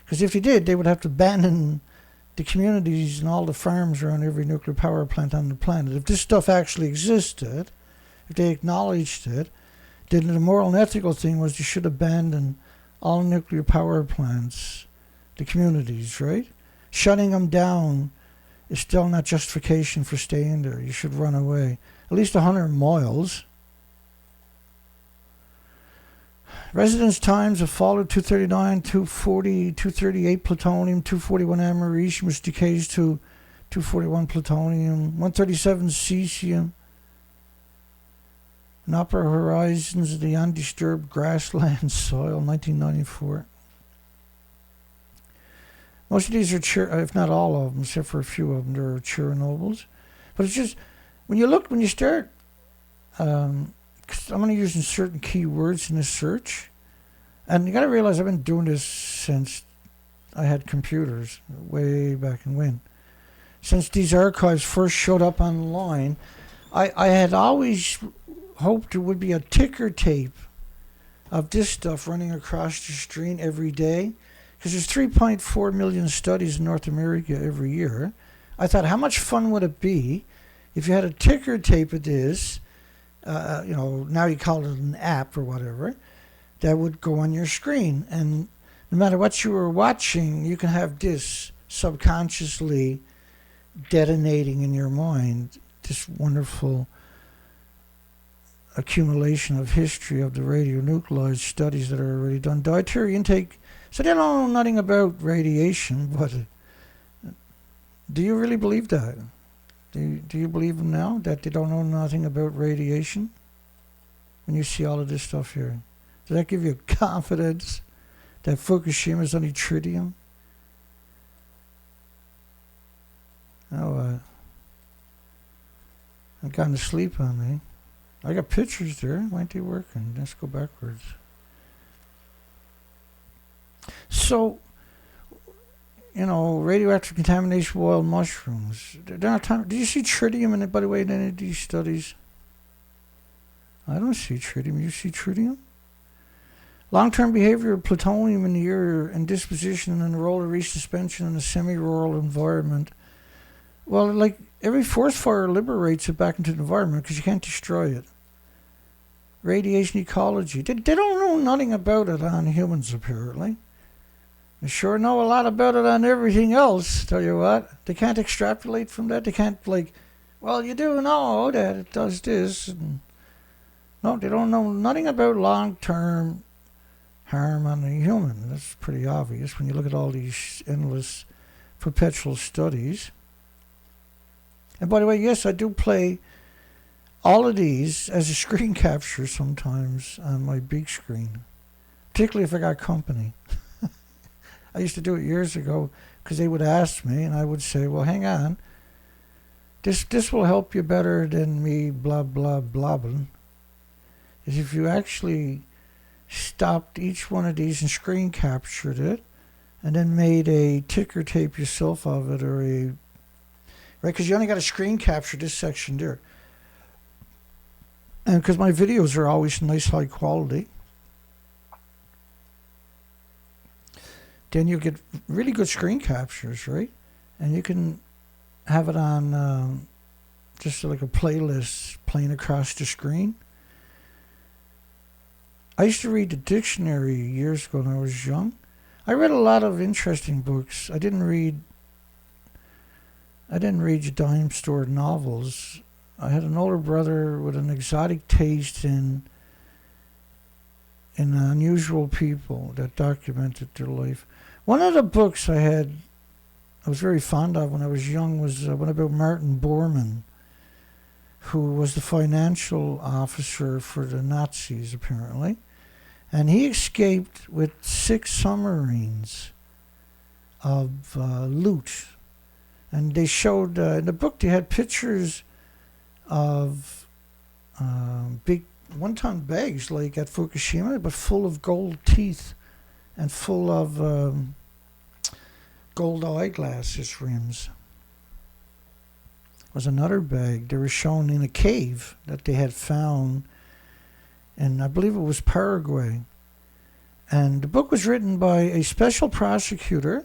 Because if you did, they would have to abandon the communities and all the farms around every nuclear power plant on the planet. If this stuff actually existed, if they acknowledged it, then the moral and ethical thing was you should abandon all nuclear power plants, the communities, right? Shutting them down is still not justification for staying there. You should run away. At least 100 miles. Residence times have followed 239, 240, 238 plutonium, 241 americium, which decays to 241 plutonium, 137 cesium. And upper horizons of the undisturbed grassland soil, 1994. Most of these are, if not all of them, except for a few of them, they're Cheronobyls. But it's just, when you start, cause I'm only using certain keywords in this search, and you got to realize I've been doing this since I had computers, way back in when. Since these archives first showed up online, I had always hoped there would be a ticker tape of this stuff running across the screen every day. Because there's 3.4 million studies in North America every year. I thought, how much fun would it be if you had a ticker tape of this, now you call it an app or whatever, that would go on your screen. And no matter what you were watching, you can have this subconsciously detonating in your mind, this wonderful accumulation of history of the radionuclide studies that are already done. Dietary intake. So they don't know nothing about radiation, but do you really believe that? Do you believe them now, that they don't know nothing about radiation? When you see all of this stuff here. Does that give you confidence that Fukushima is only tritium? Oh, I've gotten to sleep on me. I got pictures there. Why aren't they working? Let's go backwards. So, radioactive contamination, wild mushrooms. They're not did you see tritium in it, by the way, in any of these studies? I don't see tritium. You see tritium? Long-term behavior of plutonium in the air and disposition and the role of resuspension in a semi-rural environment. Well, like every forest fire liberates it back into the environment because you can't destroy it. Radiation ecology. They don't know nothing about it on humans, apparently. They sure know a lot about it on everything else, tell you what. They can't extrapolate from that. They can't, well, you do know that it does this. And no, they don't know nothing about long-term harm on the human. That's pretty obvious when you look at all these endless perpetual studies. And by the way, yes, I do play all of these as a screen capture sometimes on my big screen, particularly if I got company. I used to do it years ago because they would ask me and I would say, well, hang on. This will help you better than me blah, blah, blabbing. Is if you actually stopped each one of these and screen captured it and then made a ticker tape yourself of it or a... Right, because you only got to screen capture this section there. And because my videos are always nice high quality, then you get really good screen captures, right? And you can have it on just like a playlist playing across the screen. I used to read the dictionary years ago when I was young. I read a lot of interesting books. I didn't read I didn't read dime store novels. I had an older brother with an exotic taste in unusual people that documented their life. One of the books I was very fond of when I was young was one about Martin Bormann, who was the financial officer for the Nazis, apparently. And he escaped with 6 submarines of loot. And they showed, in the book, they had pictures of big one-ton bags, like at Fukushima, but full of gold teeth and full of gold eyeglasses rims. Was another bag they were shown in a cave that they had found, and I believe it was Paraguay. And the book was written by a special prosecutor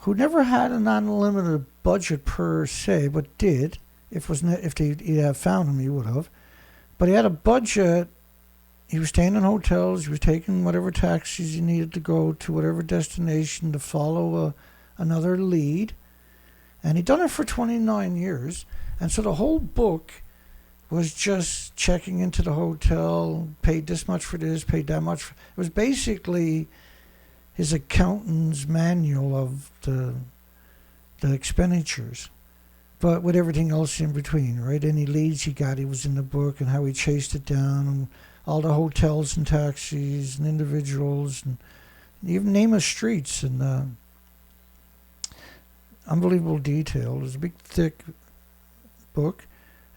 who never had an unlimited budget per se, but did. If he'd have found him, he would have. But he had a budget. He was staying in hotels. He was taking whatever taxis he needed to go to whatever destination to follow another lead. And he'd done it for 29 years. And so the whole book was just checking into the hotel, paid this much for this, paid that much. It was basically his accountant's manual of the expenditures, but with everything else in between, right? Any leads he got, he was in the book, and how he chased it down, and all the hotels and taxis and individuals, and even name of streets, and unbelievable detail. It was a big, thick book,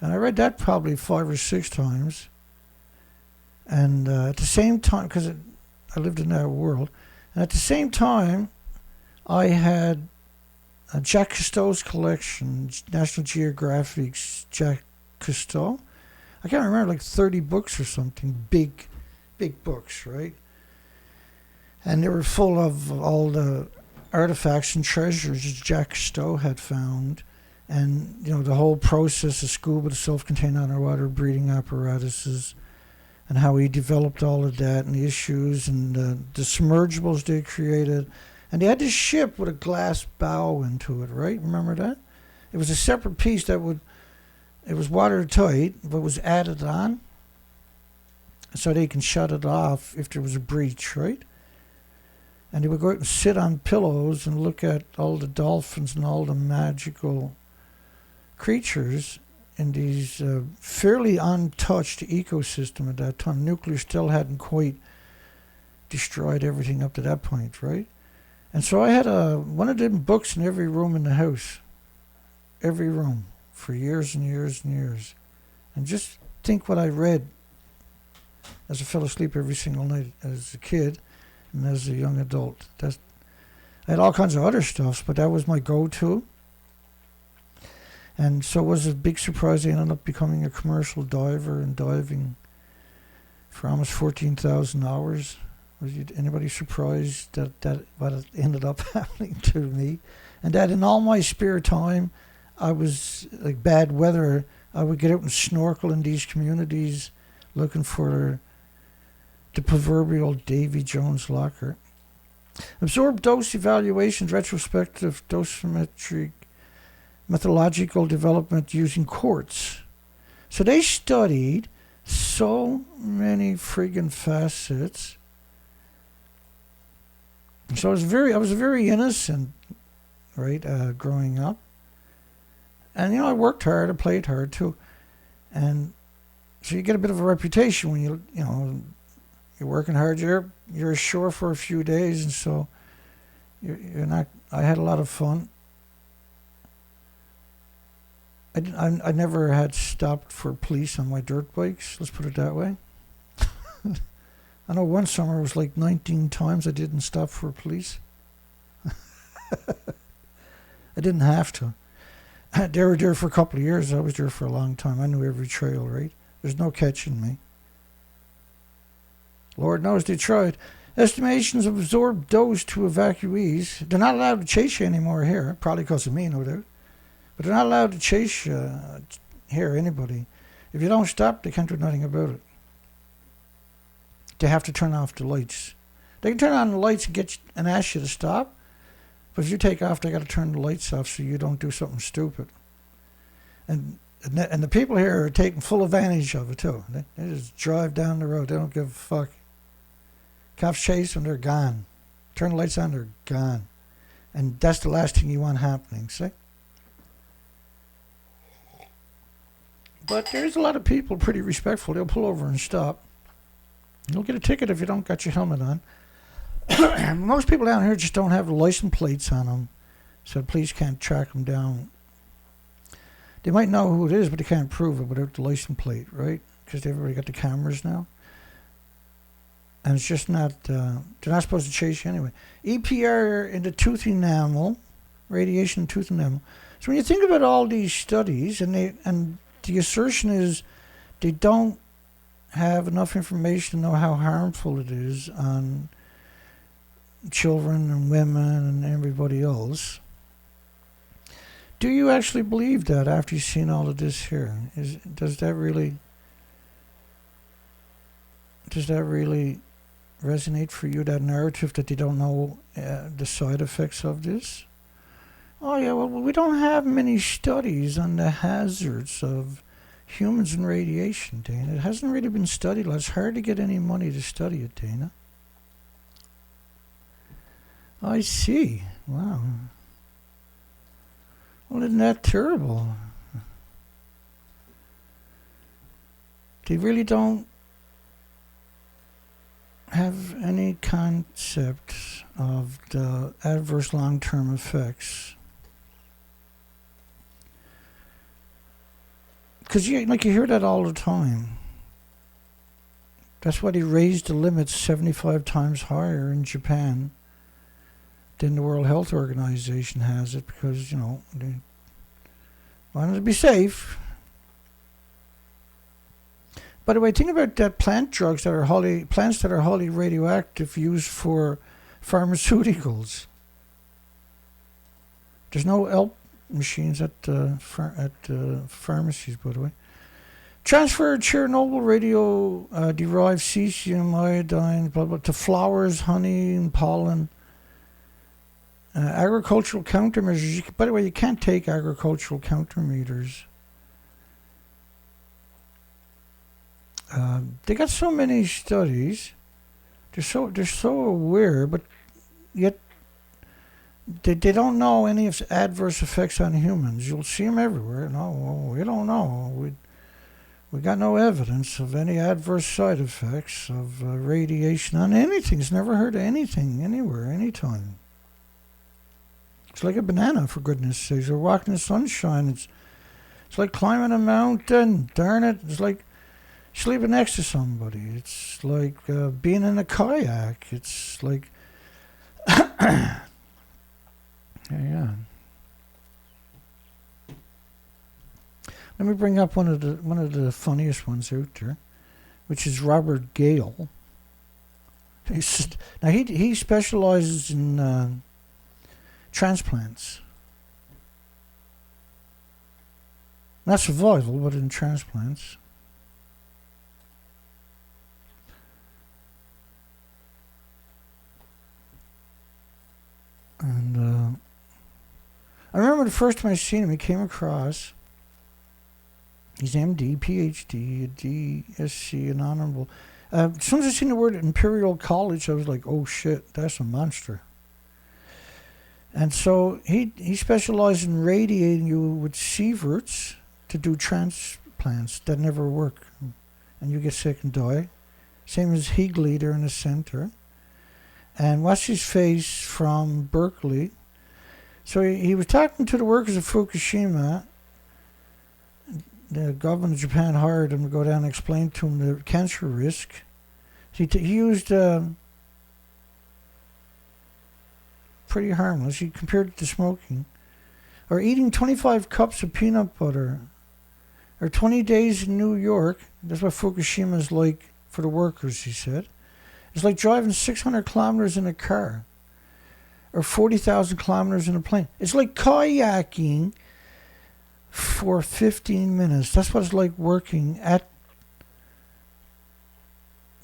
and I read that probably 5 or 6 times. And at the same time, because I lived in that world, and at the same time, I had Jacques Cousteau's collection, National Geographic's Jacques Cousteau. I can't remember, like 30 books or something, big books, right? And they were full of all the artifacts and treasures that Jacques Cousteau had found. And, the whole process of scuba, the self-contained underwater breathing apparatuses, and how he developed all of that, and the issues, and the submersibles they created. And they had this ship with a glass bow into it, right? Remember that? It was a separate piece it was watertight, but was added on, so they can shut it off if there was a breach, right? And they would go out and sit on pillows and look at all the dolphins and all the magical creatures in these fairly untouched ecosystem at that time. Nuclear still hadn't quite destroyed everything up to that point, right? And so I had one of them books in every room in the house. Every room. For years and years and years. And just think what I read as I fell asleep every single night as a kid and as a young adult. I had all kinds of other stuff, but that was my go-to. And so it was a big surprise I ended up becoming a commercial diver and diving for almost 14,000 hours. Was anybody surprised that what ended up happening to me? And that in all my spare time, I was, like bad weather, I would get out and snorkel in these communities looking for the proverbial Davy Jones locker. Absorbed dose evaluations, retrospective dosimetric methodological development using quartz. So they studied so many friggin' facets. So I was very innocent, right, growing up. And, I worked hard, I played hard too. And so you get a bit of a reputation when you're working hard, you're ashore for a few days, and so you're not, I had a lot of fun. I never had stopped for police on my dirt bikes, let's put it that way. I know one summer it was like 19 times I didn't stop for police. I didn't have to. They were there for a couple of years. I was there for a long time. I knew every trail, right? There's no catching me. Lord knows they tried. Estimations of absorbed dose to evacuees. They're not allowed to chase you anymore here. Probably because of me, no doubt. But they're not allowed to chase you here, anybody. If you don't stop, they can't do nothing about it. They have to turn off the lights. They can turn on the lights and ask you to stop, But if you take off, they got to turn the lights off so you don't do something stupid. And the people here are taking full advantage of it too. They just drive down the road. They don't give a fuck. Cops chase them, they're gone. Turn the lights on, they're gone. And that's the last thing you want happening, see? But there's a lot of people pretty respectful. They'll pull over and stop. You'll get a ticket if you don't got your helmet on. Most people down here just don't have license plates on them, so the police can't track them down. They might know who it is, but they can't prove it without the license plate, right? Because everybody got the cameras now. And it's just not, they're not supposed to chase you anyway. EPR in the tooth enamel, radiation in tooth enamel. So when you think about all these studies, and the assertion is they don't have enough information to know how harmful it is on children and women and everybody else. Do you actually believe that after you've seen all of this here? Does that really resonate for you, that narrative that they don't know the side effects of this? Oh yeah, well, we don't have many studies on the hazards of humans and radiation, Dana. It hasn't really been studied. It's hard to get any money to study it, Dana. I see. Wow. Well, isn't that terrible? They really don't have any concept of the adverse long-term effects. Because you hear that all the time. That's why they raised the limits 75 times higher in Japan than the World Health Organization has it, because, they wanted to be safe. By the way, think about that plants that are highly radioactive used for pharmaceuticals. There's no ELP machines at pharmacies, by the way. Transfer Chernobyl radio derived cesium, iodine, blah blah, to flowers, honey, and pollen. Agricultural countermeasures. By the way, you can't take agricultural countermeasures. They got so many studies. They're so aware, but yet they don't know any of the adverse effects on humans. You'll see them everywhere. No, well, we don't know. We got no evidence of any adverse side effects of radiation on anything. It's never heard of anything anywhere, anytime. It's like a banana, for goodness sakes. We're walking in the sunshine. It's like climbing a mountain. Darn it. It's like sleeping next to somebody. It's like being in a kayak. It's like... yeah. Let me bring up one of the funniest ones out there, which is Robert Gale. Now he specializes in transplants. Not survival, but in transplants. And I remember the first time I seen him, he came across. He's MD, PhD, DSc, an honorable. As soon as I seen the word Imperial College, I was like, oh shit, that's a monster. And so he specialized in radiating you with sieverts to do transplants that never work. And you get sick and die. Same as Higley there in the center. And what's his face from Berkeley. So he was talking to the workers of Fukushima. The government of Japan hired him to go down and explain to him the cancer risk. He used pretty harmless. He compared it to smoking. Or eating 25 cups of peanut butter. Or 20 days in New York. That's what Fukushima is like for the workers, he said. It's like driving 600 kilometers in a car. Or 40,000 kilometers in a plane. It's like kayaking for 15 minutes. That's what it's like working at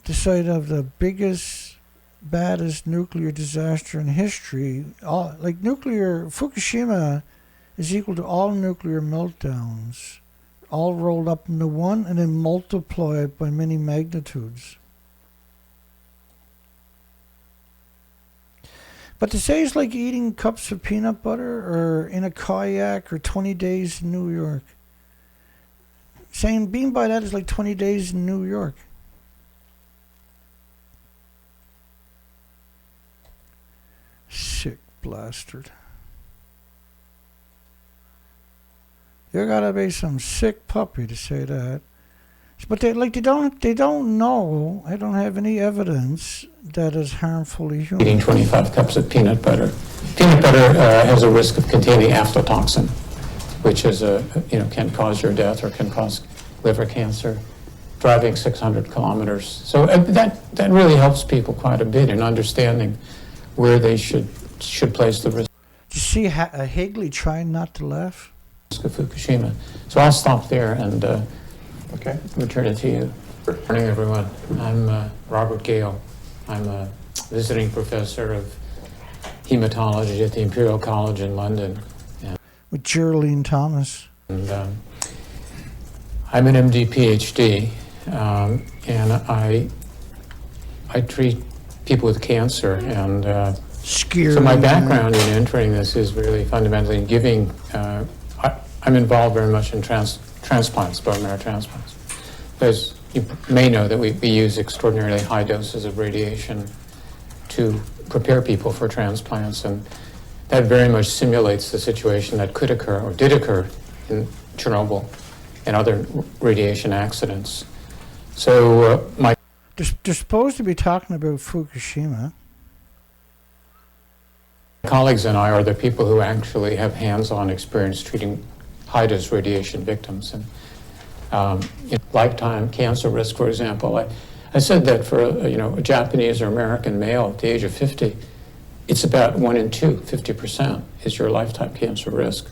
the site of the biggest baddest nuclear disaster in history. Fukushima is equal to all nuclear meltdowns, all rolled up into one and then multiplied by many magnitudes. But to say it's like eating cups of peanut butter or in a kayak or 20 days in New York. Saying being by that is like 20 days in New York. Sick bastard. You gotta be some sick puppy to say that. But they don't know. I don't have any evidence that is harmful to humans. Eating 25 cups of peanut butter. Peanut butter has a risk of containing aflatoxin, which is can cause your death or can cause liver cancer. Driving 600 kilometers. So that really helps people quite a bit in understanding where they should place the risk. Did you see Higley trying not to laugh? Of Fukushima. So I'll stop there and return it to you. Good morning, everyone. I'm Robert Gale. I'm a visiting professor of hematology at the Imperial College in London. With Geraldine Thomas. And I'm an MD PhD, and I treat people with cancer. And so my background in entering this is really fundamentally in giving. I'm involved very much in transplants, bone marrow transplants. Because you may know that we use extraordinarily high doses of radiation to prepare people for transplants, and that very much simulates the situation that could occur or did occur in Chernobyl and other radiation accidents. So they're supposed to be talking about Fukushima. Colleagues and I are the people who actually have hands-on experience treating high-dose radiation victims. And lifetime cancer risk, for example, I said that for a Japanese or American male at the age of 50, it's about 1 in 2, 50% is your lifetime cancer risk.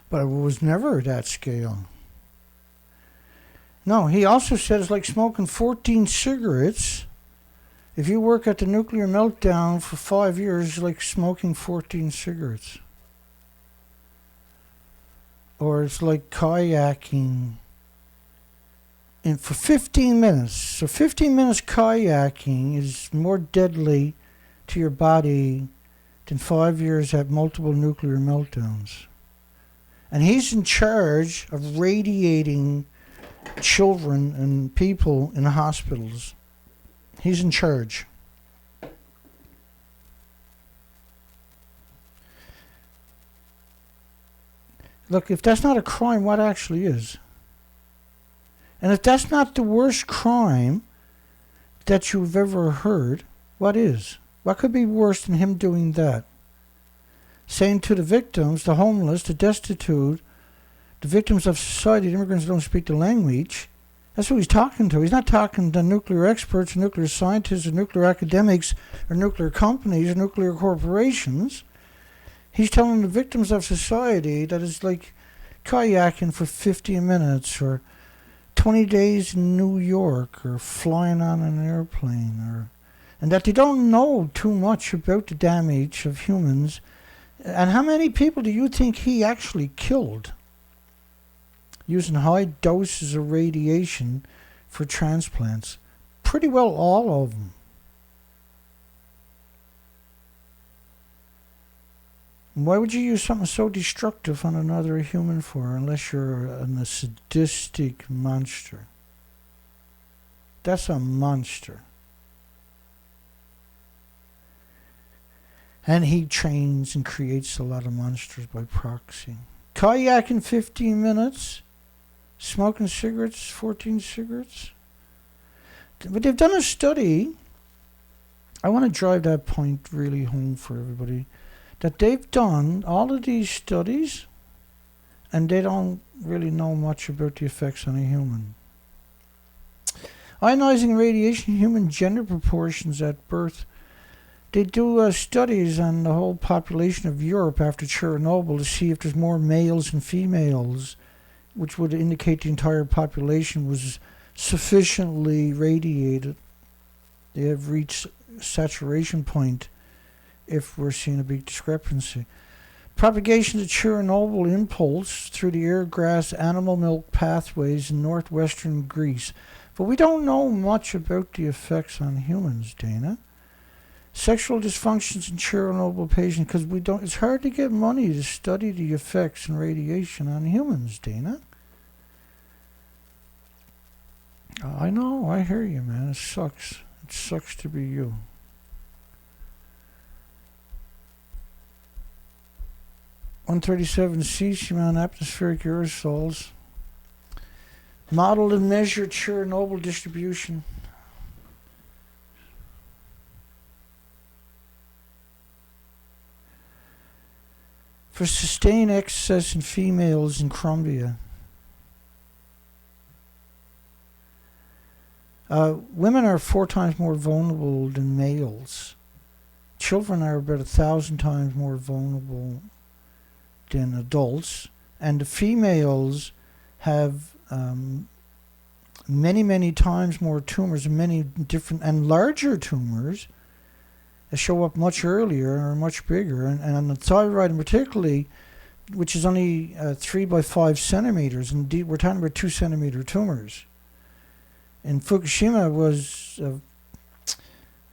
But it was never that scale. No, he also said it's like smoking 14 cigarettes. If you work at the nuclear meltdown for 5 years, it's like smoking 14 cigarettes. Or it's like kayaking for 15 minutes. So 15 minutes kayaking is more deadly to your body than 5 years at multiple nuclear meltdowns. And he's in charge of radiating children and people in hospitals. He's in charge. Look, if that's not a crime, what actually is? And if that's not the worst crime that you've ever heard, what is? What could be worse than him doing that? Saying to the victims, the homeless, the destitute, the victims of society, the immigrants who don't speak the language, that's who he's talking to. He's not talking to nuclear experts, or nuclear scientists, or nuclear academics, or nuclear companies, or nuclear corporations. He's telling the victims of society that it's like kayaking for 50 minutes, or 20 days in New York, or flying on an airplane, and that they don't know too much about the damage of humans. And how many people do you think he actually killed using high doses of radiation for transplants? Pretty well all of them. Why would you use something so destructive on another human for, unless you're a sadistic monster? That's a monster. And he trains and creates a lot of monsters by proxy. Kayaking 15 minutes, smoking cigarettes, 14 cigarettes. But they've done a study. I want to drive that point really home for everybody. That they've done all of these studies, and they don't really know much about the effects on a human. Ionizing radiation, human gender proportions at birth. They do studies on the whole population of Europe after Chernobyl to see if there's more males and females, which would indicate the entire population was sufficiently radiated. They have reached saturation point if we're seeing a big discrepancy. Propagation of Chernobyl impulse through the air, grass, animal milk pathways in northwestern Greece. But we don't know much about the effects on humans, Dana. Sexual dysfunctions in Chernobyl patients, because we don't. It's hard to get money to study the effects and radiation on humans, Dana. I know, I hear you, man. It sucks. It sucks to be you. C amount atmospheric aerosols. Model and measure Chernobyl distribution. For sustained excess in females in Colombia. Women are 4 times more vulnerable than males. Children are about 1,000 times more vulnerable than adults. And the females have many times more tumors, many different and larger tumors that show up much earlier or much bigger. And on the thyroid in particularly, which is only 3 by 5 centimeters, and we're talking about 2 centimeter tumors. In Fukushima was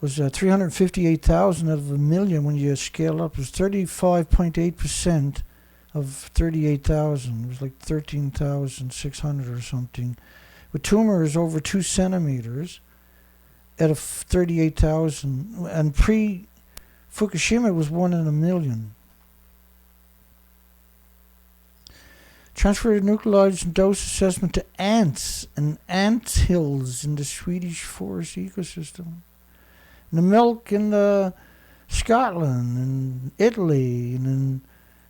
358,000 out of a million. When you scale up, it was 35.8% of 38,000. It was like 13,600 or something. With tumors over 2 centimeters out of 38,000. And pre-Fukushima, it was 1 in a million. Transfer of nucleotides and dose assessment to ants and ant hills in the Swedish forest ecosystem. And the milk in Scotland and Italy and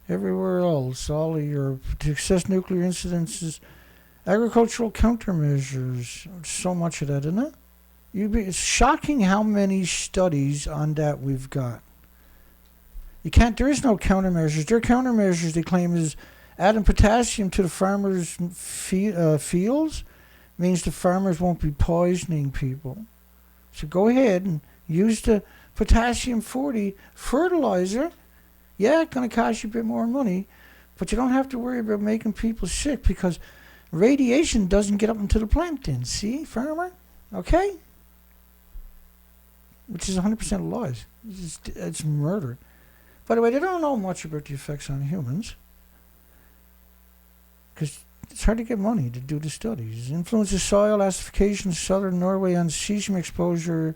everywhere else, all of Europe, to assess nuclear incidences, agricultural countermeasures, so much of that, isn't it? It's shocking how many studies on that we've got. There is no countermeasures. Their countermeasures, they claim, is adding potassium to the farmers' fields means the farmers won't be poisoning people. So go ahead and use the potassium 40 fertilizer. Yeah, it's going to cost you a bit more money, but you don't have to worry about making people sick because radiation doesn't get up into the plant then. See, farmer? Okay? Which is 100% lies. It's murder. By the way, they don't know much about the effects on humans because it's hard to get money to do the studies. Influence of soil acidification in southern Norway on cesium exposure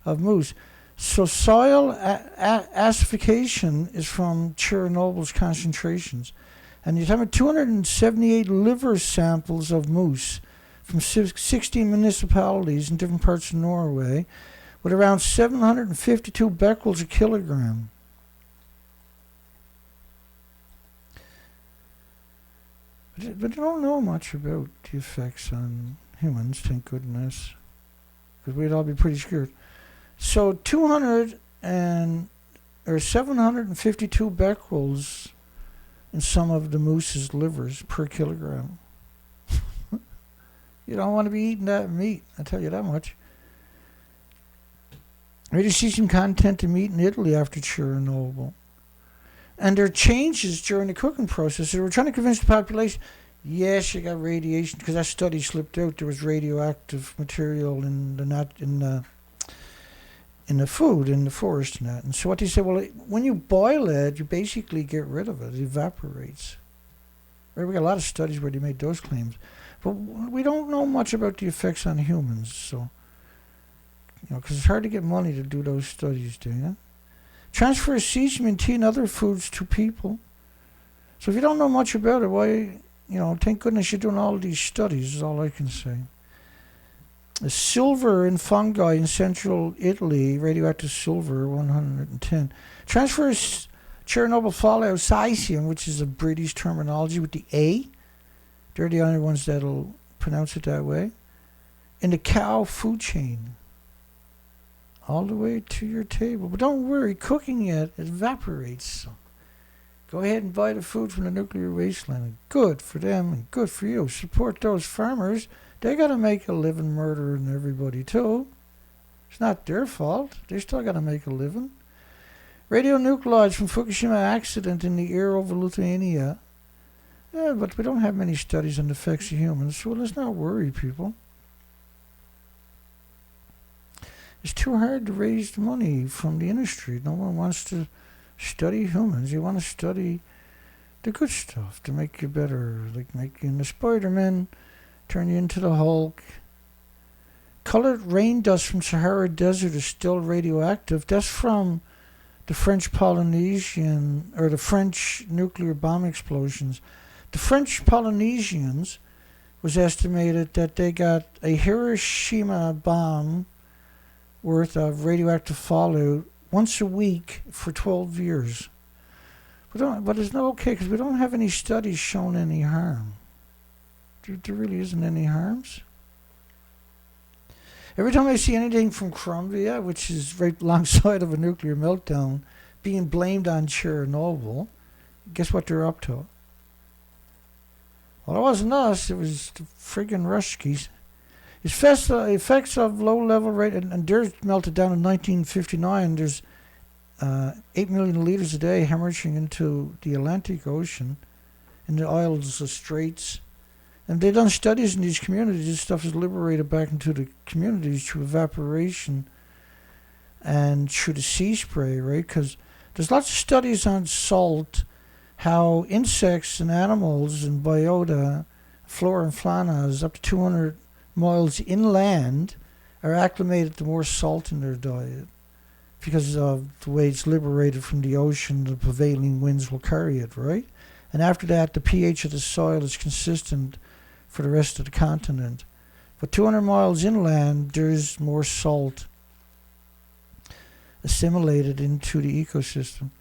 of moose. So soil acidification is from Chernobyl's concentrations. And you're talking about 278 liver samples of moose from 16 municipalities in different parts of Norway with around 752 becquerels a kilogram. But they don't know much about the effects on humans, thank goodness, because we'd all be pretty scared. So 752 becquerels in some of the moose's livers per kilogram. You don't want to be eating that meat, I'll tell you that much. Radiation content in meat in Italy after Chernobyl. And there are changes during the cooking process. They were trying to convince the population, yes, you got radiation, because that study slipped out. There was radioactive material in the food, in the forest and that. And so what they said, well, when you boil it, you basically get rid of it. It evaporates. Right? We got a lot of studies where they made those claims. But we don't know much about the effects on humans. So, because it's hard to get money to do those studies, do you? Transfer of cesium and tea and other foods to people. So if you don't know much about it, why, thank goodness you're doing all of these studies, is all I can say. Silver in fungi in central Italy, radioactive silver, 110. Transfer of Chernobyl fallout cesium, which is a British terminology with the A. They're the only ones that'll pronounce it that way. In the cow food chain. All the way to your table. But don't worry, cooking it evaporates. So go ahead and buy the food from the nuclear wasteland. Good for them and good for you. Support those farmers. They got to make a living murdering everybody too. It's not their fault. They still got to make a living. Radionuclides from Fukushima accident in the air over Lithuania. Yeah, but we don't have many studies on the effects of humans, so let's not worry, people. It's too hard to raise the money from the industry. No one wants to study humans. You want to study the good stuff to make you better, like make you into Spider-Man, turn you into the Hulk. Colored rain dust from Sahara Desert is still radioactive. That's from the French Polynesian, or the French nuclear bomb explosions. The French Polynesians was estimated that they got a Hiroshima bomb worth of radioactive fallout once a week for 12 years. But it's not okay because we don't have any studies showing any harm. There really isn't any harms. Every time I see anything from Colombia, which is right alongside of a nuclear meltdown, being blamed on Chernobyl, guess what they're up to? Well, it wasn't us, it was the friggin' Ruskies. Effects of low-level rate, and theirs melted down in 1959. There's 8 million liters a day hemorrhaging into the Atlantic Ocean in the Isles of Straits. And they've done studies in these communities. This stuff is liberated back into the communities through evaporation and through the sea spray, right? Because there's lots of studies on salt, how insects and animals and biota, flora and fauna, is up to 200 miles inland, are acclimated to more salt in their diet because of the way it's liberated from the ocean. The prevailing winds will carry it, right? And after that, the pH of the soil is consistent for the rest of the continent. But 200 miles inland, there's more salt assimilated into the ecosystem.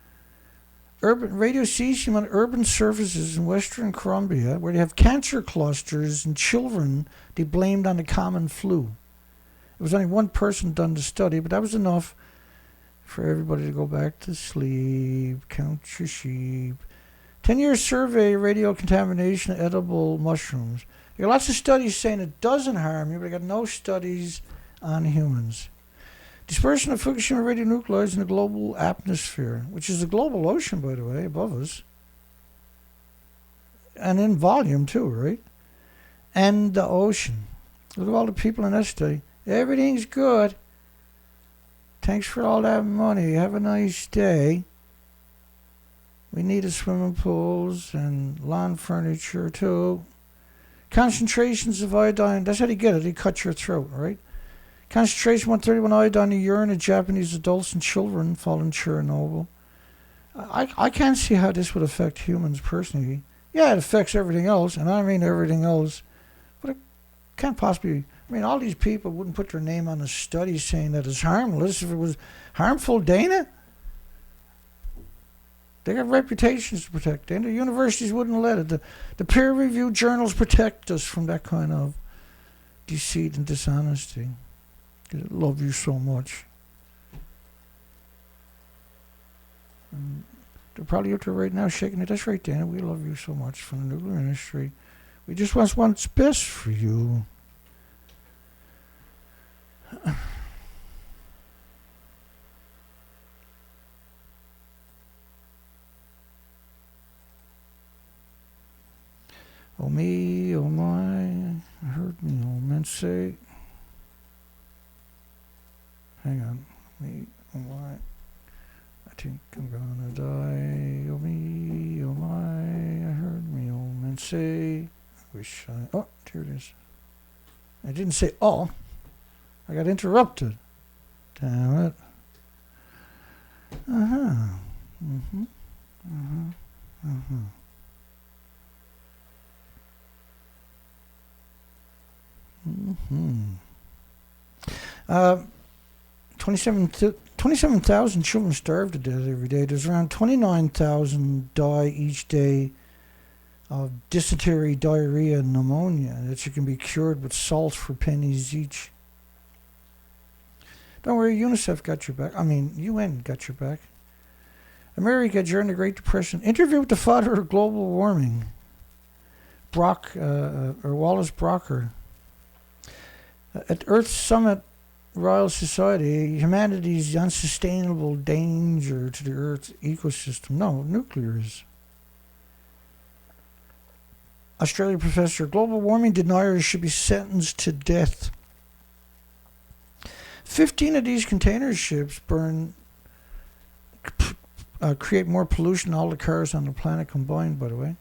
Radiocesium on urban surfaces in Western Colombia, where they have cancer clusters in children, they blamed on the common flu. It was only one person done the study, but that was enough for everybody to go back to sleep, count your sheep. 10-year survey, radio contamination of edible mushrooms. There are lots of studies saying it doesn't harm you, but I got no studies on humans. Dispersion of Fukushima radionuclides in the global atmosphere, which is a global ocean, by the way, above us. And in volume, too, right? And the ocean. Look at all the people in that study. Everything's good. Thanks for all that money. Have a nice day. We needed swimming pools and lawn furniture, too. Concentrations of iodine, that's how they get it. They cut your throat, right? Concentration 131 iodine in urine of Japanese adults and children following Chernobyl. I can't see how this would affect humans personally. Yeah, it affects everything else, and I mean everything else. But it can't possibly... I mean, all these people wouldn't put their name on a study saying that it's harmless. If it was harmful, Dana, they got reputations to protect. And the universities wouldn't let it. The peer-reviewed journals protect us from that kind of deceit and dishonesty. I love you so much. And they're probably up there right now shaking it. That's right, Dana. We love you so much from the nuclear industry. We just want what's best for you. Oh me, oh my, I heard me old men say. Hang on, me, oh my, I think I'm gonna die. Oh me, oh my, I heard me old men say. I wish I, oh, here it is. I didn't say oh, I got interrupted. Damn it. Uh-huh, mm-hmm, uh-huh, uh-huh. 27,000 children starve to death every day. There's around 29,000 die each day of dysentery, diarrhea, and pneumonia that you can be cured with salt for pennies each. Don't worry, UNICEF got your back. I mean, UN got your back. America during the Great Depression. Interview with the father of global warming, Wallace Brocker. At Earth Summit Royal Society, humanity's unsustainable danger to the Earth's ecosystem. No, nuclear is. Australia professor, global warming deniers should be sentenced to death. 15 of these container ships create more pollution than all the cars on the planet combined, by the way.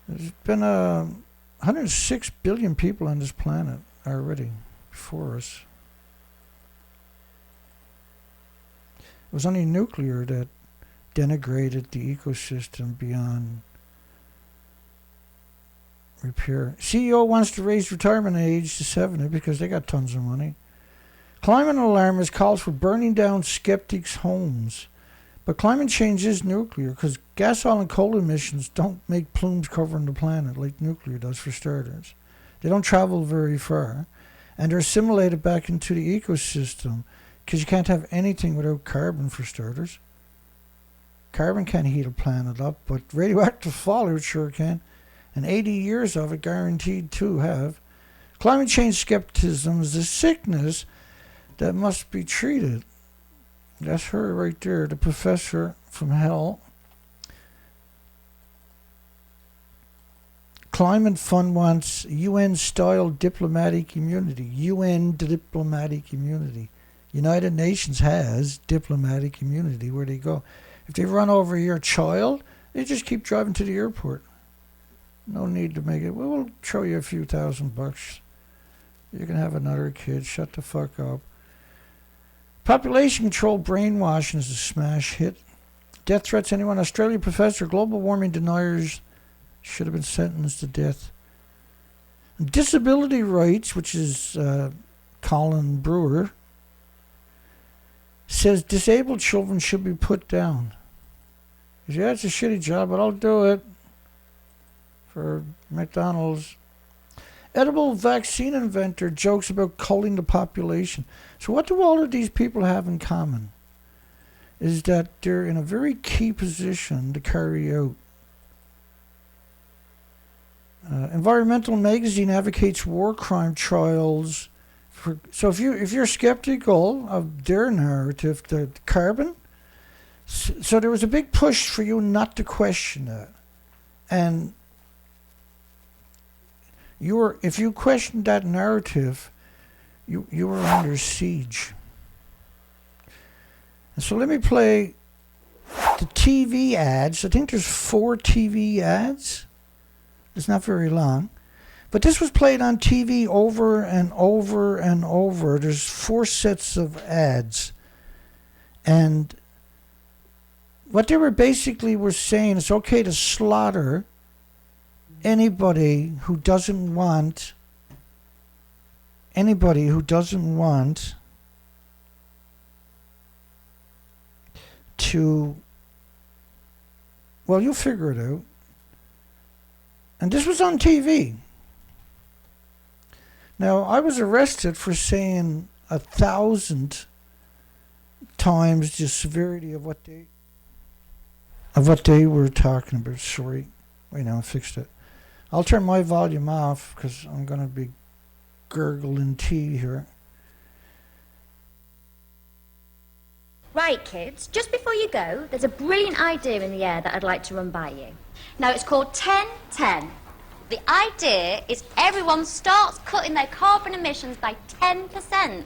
There's been 106 billion people on this planet already before us. It was only nuclear that denigrated the ecosystem beyond repair. CEO wants to raise retirement age to 70 because they got tons of money. Climate alarmist calls for burning down skeptics' homes. But climate change is nuclear because gas, oil, and coal emissions don't make plumes covering the planet like nuclear does, for starters. They don't travel very far. And they're assimilated back into the ecosystem because you can't have anything without carbon, for starters. Carbon can't heat a planet up, but radioactive fallout sure can. And 80 years of it guaranteed to have. Climate change skepticism is a sickness that must be treated. That's her right there, the professor from hell. Climate Fund wants UN-style diplomatic immunity. UN diplomatic immunity. United Nations has diplomatic immunity where they go. If they run over your child, they just keep driving to the airport. No need to make it. Well, we'll throw you a few $1,000. You can have another kid. Shut the fuck up. Population control brainwashing is a smash hit. Death threats anyone. Australia professor, global warming deniers should have been sentenced to death. Disability rights, which is Colin Brewer, says disabled children should be put down. He says, yeah, it's a shitty job, but I'll do it for McDonald's. Edible vaccine inventor jokes about culling the population. So what do all of these people have in common? Is that they're in a very key position to carry out. Environmental magazine advocates war crime trials. So if you're skeptical of their narrative, the carbon, so there was a big push for you not to question that. And if you questioned that narrative, you were under siege. And so let me play the TV ads. I think there's 4 TV ads. It's not very long. But this was played on TV over and over and over. There's 4 sets of ads. And what they were basically saying, it's okay to slaughter anybody who doesn't want to, well, you'll figure it out. And this was on TV. Now, I was arrested for saying 1,000 times the severity of what they were talking about. Sorry. Wait, now I fixed it. I'll turn my volume off because I'm going to be gurgling tea here. Right, kids, just before you go, there's a brilliant idea in the air that I'd like to run by you. Now, it's called 10-10. The idea is everyone starts cutting their carbon emissions by 10%,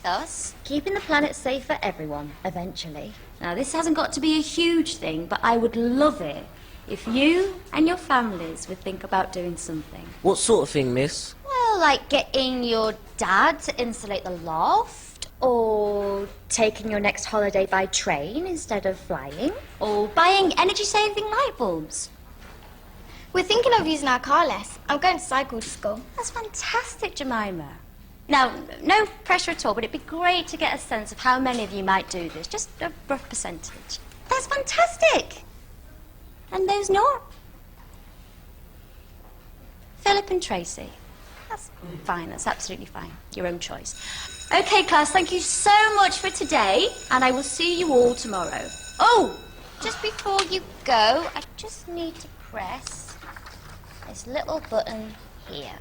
thus keeping the planet safe for everyone, eventually. Now, this hasn't got to be a huge thing, but I would love it if you and your families would think about doing something. What sort of thing, miss? Well, like getting your dad to insulate the loft, or taking your next holiday by train instead of flying, or buying energy-saving light bulbs. We're thinking of using our car less. I'm going to cycle to school. That's fantastic, Jemima. Now, no pressure at all, but it'd be great to get a sense of how many of you might do this, just a rough percentage. That's fantastic! And those not? Philip and Tracy. That's fine, that's absolutely fine. Your own choice. Okay, class, thank you so much for today, and I will see you all tomorrow. Oh, just before you go, I just need to press this little button here.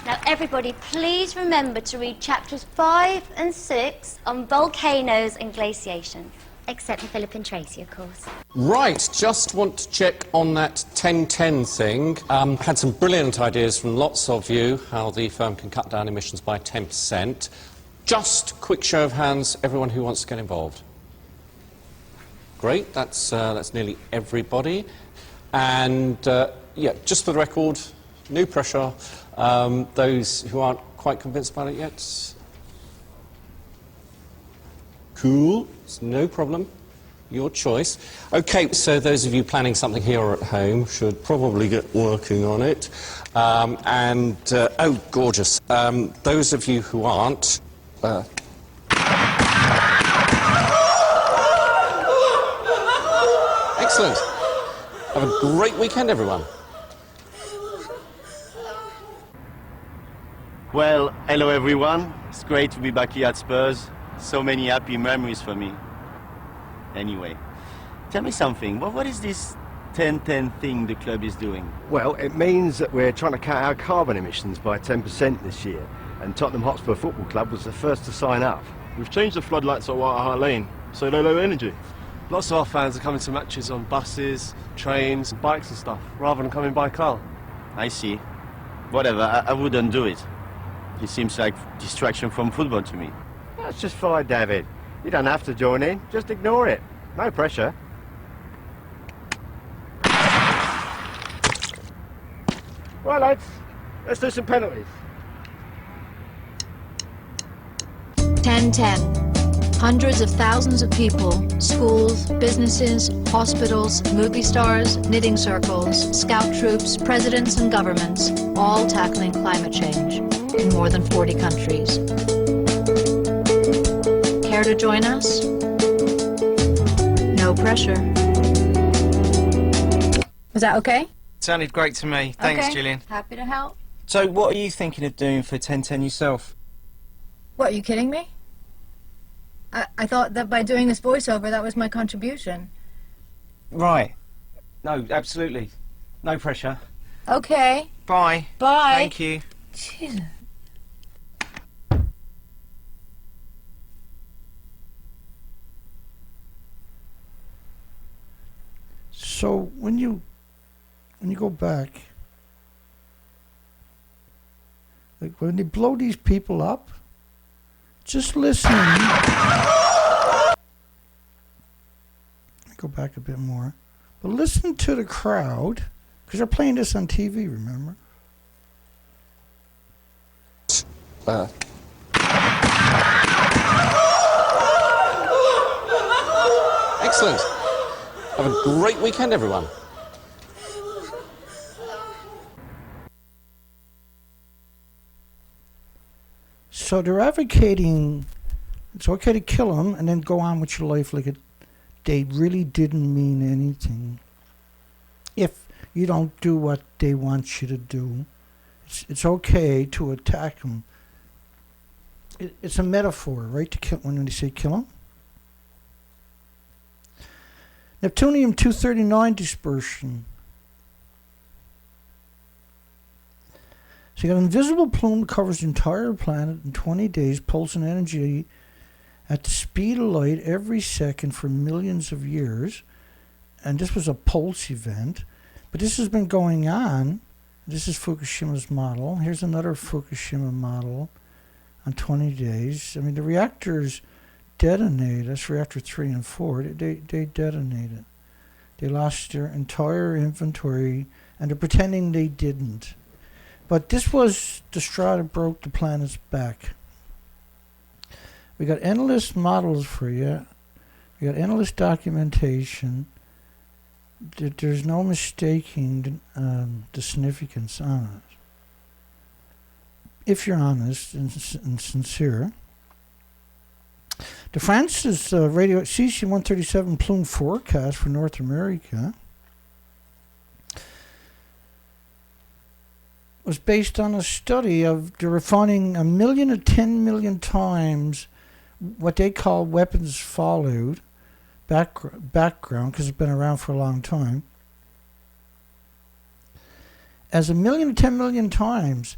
Now, everybody, please remember to read chapters 5 and 6 on volcanoes and glaciation. Except for Philip and Tracy, of course. Right, just want to check on that 10-10 thing. Had some brilliant ideas from lots of you how the firm can cut down emissions by 10%. Just quick show of hands, everyone who wants to get involved. Great, that's nearly everybody. And yeah, just for the record, no pressure. Those who aren't quite convinced about it yet. Cool, it's no problem. Your choice. Okay, so those of you planning something here or at home should probably get working on it. Oh, gorgeous. Those of you who aren't, excellent. Have a great weekend, everyone. Well, hello everyone. It's great to be back here at Spurs. So many happy memories for me. Anyway, tell me something. What is this 10-10 thing the club is doing? Well, it means that we're trying to cut our carbon emissions by 10% this year, and Tottenham Hotspur Football Club was the first to sign up. We've changed the floodlights at White Hart Lane, so they're low energy. Lots of our fans are coming to matches on buses, trains, bikes and stuff, rather than coming by car. I see. Whatever, I wouldn't do it. It seems like distraction from football to me. That's just fine, David. You don't have to join in, just ignore it. No pressure. Right, lads, let's do some penalties. 10-10. Hundreds of thousands of people, schools, businesses, hospitals, movie stars, knitting circles, scout troops, presidents and governments, all tackling climate change in more than 40 countries. Care to join us? No pressure. Was that okay? Sounded great to me. Thanks, okay. Gillian. Happy to help. So what are you thinking of doing for 10-10 yourself? What, are you kidding me? I thought that by doing this voiceover, that was my contribution. Right. No, absolutely. No pressure. Okay. Bye. Bye. Thank you. Jesus. So when you go back, like when they blow these people up, just listen. Go back a bit more, but listen to the crowd because they're playing this on TV. Remember? Excellent. Have a great weekend, everyone. So they're advocating it's okay to kill them and then go on with your life like they really didn't mean anything. If you don't do what they want you to do, it's okay to attack them. It's a metaphor, right? To kill when they say kill them. Neptunium-239 dispersion. So you got an invisible plume that covers the entire planet in 20 days, pulsing energy at the speed of light every second for millions of years. And this was a pulse event. But this has been going on. This is Fukushima's model. Here's another Fukushima model on 20 days. I mean, the reactors detonate. That's reactor 3 and 4. They detonated. They lost their entire inventory, and they're pretending they didn't. But this was the straw that broke the planet's back. We got endless models for you. We got endless documentation. There's no mistaking the significance on it. If you're honest and sincere. The France's radio CC-137 plume forecast for North America was based on a study of they were finding 1 million to 10 million times what they call weapons fallout background, because it's been around for a long time, as 1 million to 10 million times.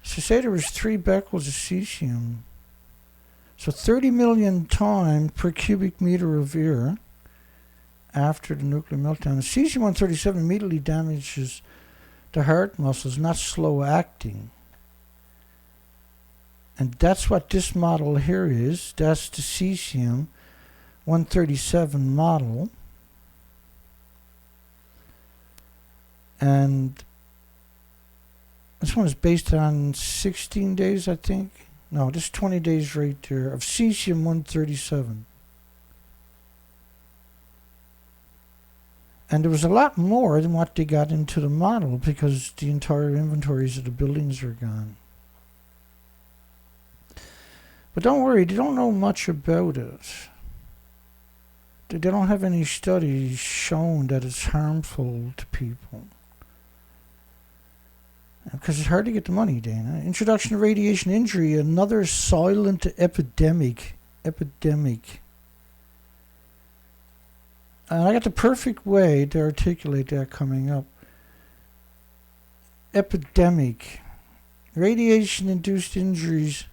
So say there was 3 becquerels of cesium. So 30 million times per cubic meter of air after the nuclear meltdown. Cesium-137 immediately damages the heart muscles, not slow acting. And that's what this model here is. That's the cesium-137 model. And this one is based on 16 days, I think. No, this is 20 days right there of cesium-137. And there was a lot more than what they got into the model because the entire inventories of the buildings are gone. But don't worry, they don't know much about it. They don't have any studies showing that it's harmful to people. Because it's hard to get the money, Dana. Introduction to radiation injury, another silent epidemic. And I got the perfect way to articulate that coming up. Epidemic. Radiation-induced injuries.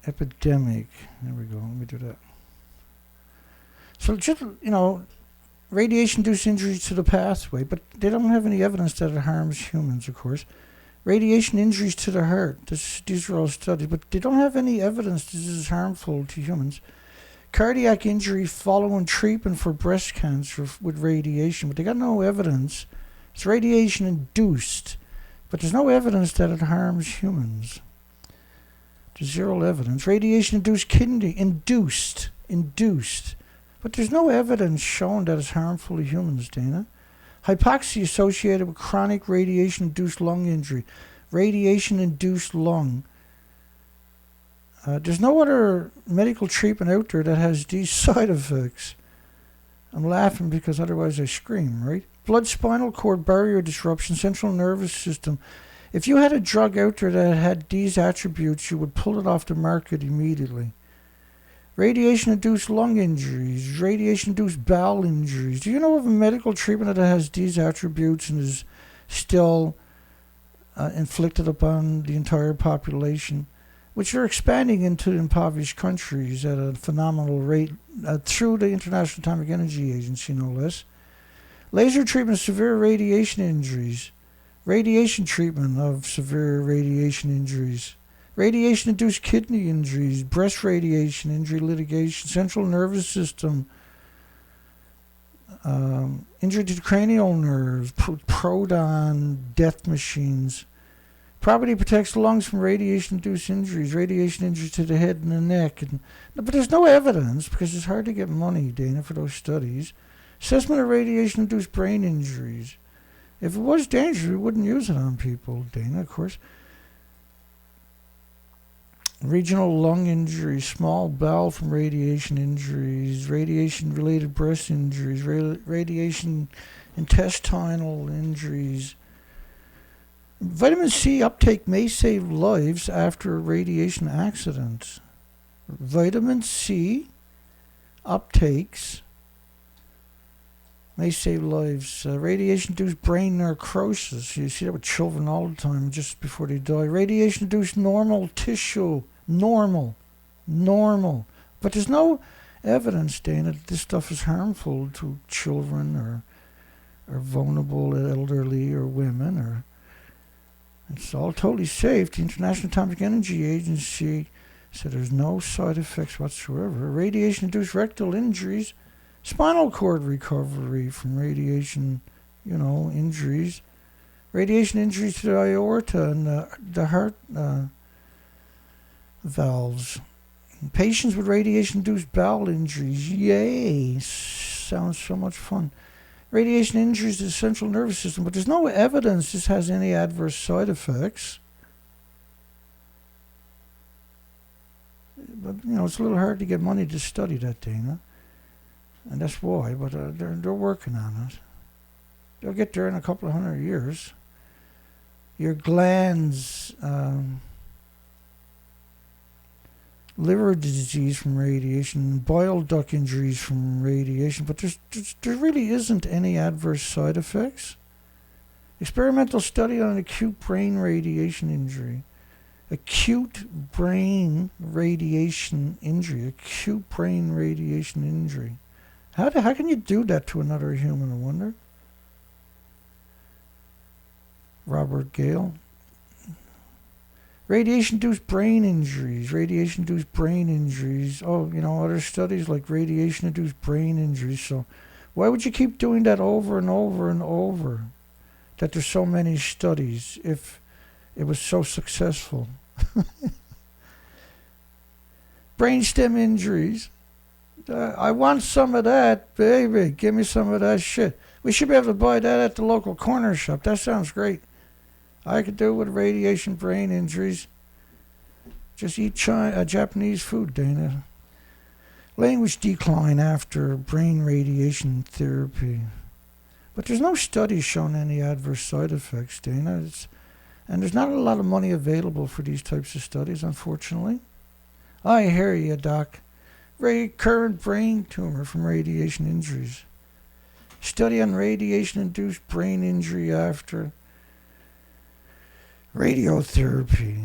Epidemic. There we go. Let me do that. So just, radiation-induced injuries to the pathway, but they don't have any evidence that it harms humans, of course. Radiation injuries to the heart. These are all studies, but they don't have any evidence this is harmful to humans. Cardiac injury following treatment for breast cancer with radiation, but they got no evidence. It's radiation-induced, but there's no evidence that it harms humans. There's zero evidence. Radiation-induced kidney, induced. But there's no evidence showing that it's harmful to humans, Dana. Hypoxia associated with chronic radiation-induced lung injury. Radiation-induced lung. There's no other medical treatment out there that has these side effects. I'm laughing because otherwise I scream, right? Blood spinal cord barrier disruption, central nervous system. If you had a drug out there that had these attributes, you would pull it off the market immediately. Radiation-induced lung injuries, radiation-induced bowel injuries. Do you know of a medical treatment that has these attributes and is still inflicted upon the entire population, which are expanding into impoverished countries at a phenomenal rate through the International Atomic Energy Agency, no less? Laser treatment of severe radiation injuries. Radiation treatment of severe radiation injuries. Radiation-induced kidney injuries, breast radiation injury litigation, central nervous system, injury to the cranial nerves, proton death machines. Property protects the lungs from radiation-induced injuries, radiation injuries to the head and the neck. But there's no evidence because it's hard to get money, Dana, for those studies. Assessment of radiation-induced brain injuries. If it was dangerous, we wouldn't use it on people, Dana, of course. Regional lung injuries, small bowel from radiation injuries, radiation-related breast injuries, radiation intestinal injuries. Vitamin C uptake may save lives after a radiation accident. Vitamin C uptakes may save lives. Radiation-induced brain necrosis. You see that with children all the time just before they die. Radiation-induced normal tissue. Normal. But there's no evidence, Dana, that this stuff is harmful to children or vulnerable elderly or women. It's all totally safe. The International Atomic Energy Agency said there's no side effects whatsoever. Radiation-induced rectal injuries. Spinal cord recovery from radiation, injuries. Radiation injuries to the aorta and the heart valves. Patients with radiation-induced bowel injuries. Yay! Sounds so much fun. Radiation injuries to the central nervous system, but there's no evidence this has any adverse side effects. But, it's a little hard to get money to study that, Dana. And that's why, but they're working on it. They'll get there in a couple of 100 years. Your glands, liver disease from radiation, bile duct injuries from radiation, but there really isn't any adverse side effects. Experimental study on acute brain radiation injury. Acute brain radiation injury. Acute brain radiation injury. How can you do that to another human, I wonder? Robert Gale. Radiation-induced brain injuries. Radiation-induced brain injuries. Oh, other studies like radiation-induced brain injuries. So why would you keep doing that over and over and over? That there's so many studies if it was so successful. Brainstem injuries. I want some of that, baby. Give me some of that shit. We should be able to buy that at the local corner shop. That sounds great. I could do it with radiation brain injuries. Just eat Japanese food, Dana. Language decline after brain radiation therapy. But there's no studies showing any adverse side effects, Dana. And there's not a lot of money available for these types of studies, unfortunately. I hear you, Doc. Recurrent brain tumor from radiation injuries. Study on radiation-induced brain injury after radiotherapy.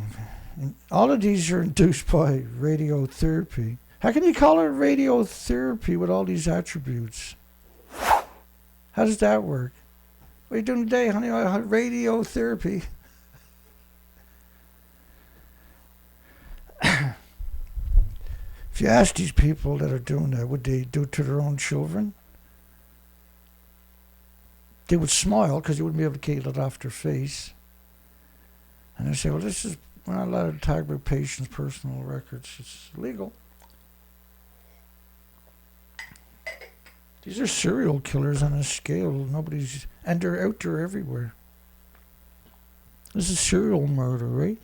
And all of these are induced by radiotherapy. How can you call it radiotherapy with all these attributes? How does that work? What are you doing today, honey? Radiotherapy. If you ask these people that are doing that, would they do it to their own children? They would smile because you wouldn't be able to get it off their face. And they say, well, we're not allowed to talk about patients' personal records. It's illegal. These are serial killers on a scale and they're out there everywhere. This is serial murder, right?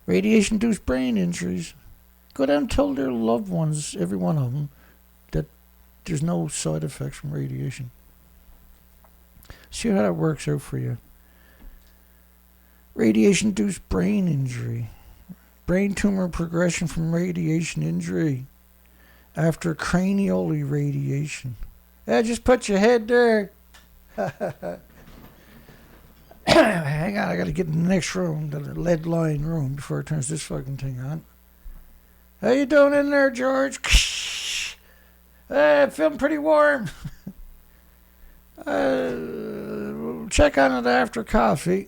Radiation-induced brain injuries. Go down and tell their loved ones, every one of them, that there's no side effects from radiation. See how that works out for you. Radiation-induced brain injury. Brain tumor progression from radiation injury after cranial irradiation. Yeah, just put your head there. Hang on, I gotta get in the next room, the lead line room, before it turns this fucking thing on. How you doing in there, George? Feeling pretty warm. We'll check on it after coffee.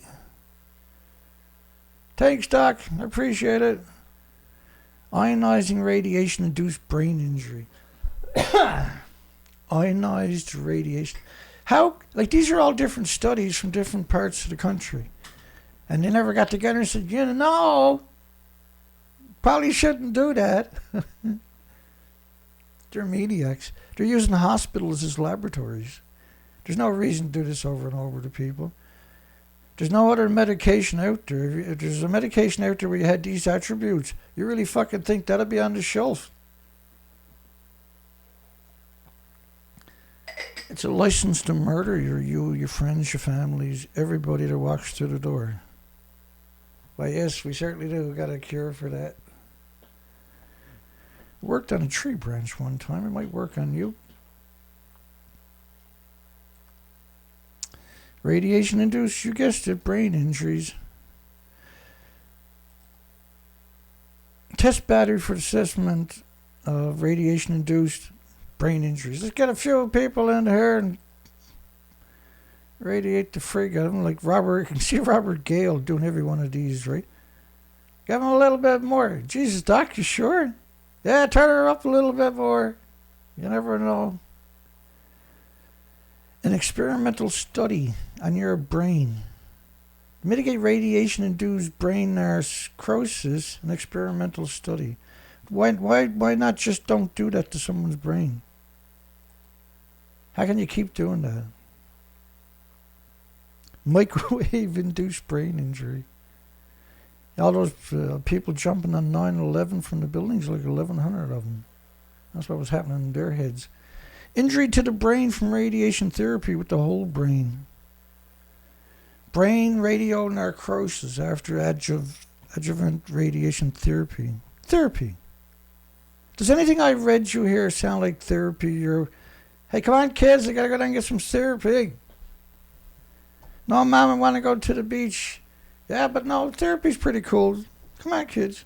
Thanks, Doc. I appreciate it. Ionizing radiation-induced brain injury. Ionized radiation. How? Like, these are all different studies from different parts of the country. And they never got together and said, no, probably shouldn't do that. They're maniacs. They're using hospitals as laboratories. There's no reason to do this over and over to people. There's no other medication out there. If there's a medication out there where you had these attributes, you really fucking think that'll be on the shelf? It's a license to murder you, your friends, your families, everybody that walks through the door. Why, yes, we certainly do. We got a cure for that. Worked on a tree branch one time. It might work on you. Radiation-induced, you guessed it, brain injuries. Test battery for assessment of radiation-induced brain injuries. Let's get a few people in here and radiate the freak out of them. Like Robert, you can see Robert Gale doing every one of these, right? Give him a little bit more. Jesus, Doc, you sure? Yeah, turn her up a little bit more. You never know. An experimental study on your brain. Mitigate radiation-induced brain necrosis, an experimental study. Why not just don't do that to someone's brain? How can you keep doing that? Microwave-induced brain injury. All those people jumping on 9/11 from the buildings, like 1,100 of them. That's what was happening in their heads. Injury to the brain from radiation therapy with the whole brain. Brain radionecrosis after adjuvant radiation therapy. Therapy. Does anything I read you here sound like therapy? Hey, come on, kids, I gotta go down and get some therapy. No, Mom, I want to go to the beach. Yeah, but no, therapy's pretty cool. Come on, kids.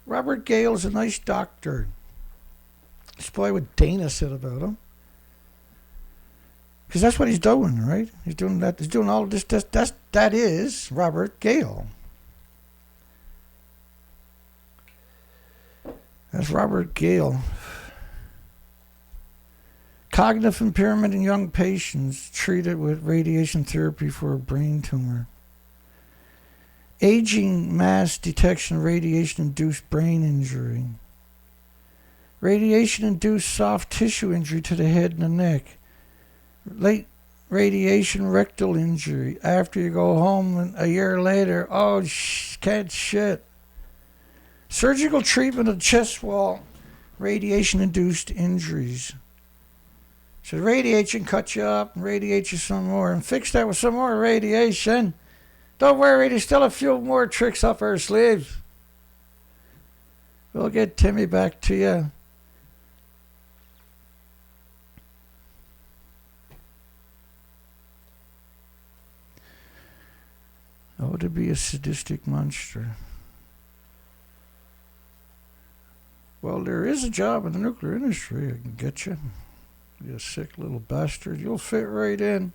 Robert Gale's a nice doctor. It's probably what Dana said about him. Because that's what he's doing, right? He's doing that. He's doing all of this. That is Robert Gale. That's Robert Gale. Cognitive impairment in young patients treated with radiation therapy for a brain tumor. Aging mass detection radiation-induced brain injury. Radiation-induced soft tissue injury to the head and the neck. Late radiation rectal injury. After you go home a year later, oh, can't shit. Surgical treatment of chest wall. Radiation-induced injuries. So the radiation cut you up and radiate you some more and fix that with some more radiation. Don't worry, there's still a few more tricks up our sleeves. We'll get Timmy back to you. Oh, to be a sadistic monster. Well, there is a job in the nuclear industry. I can get you. You sick little bastard. You'll fit right in.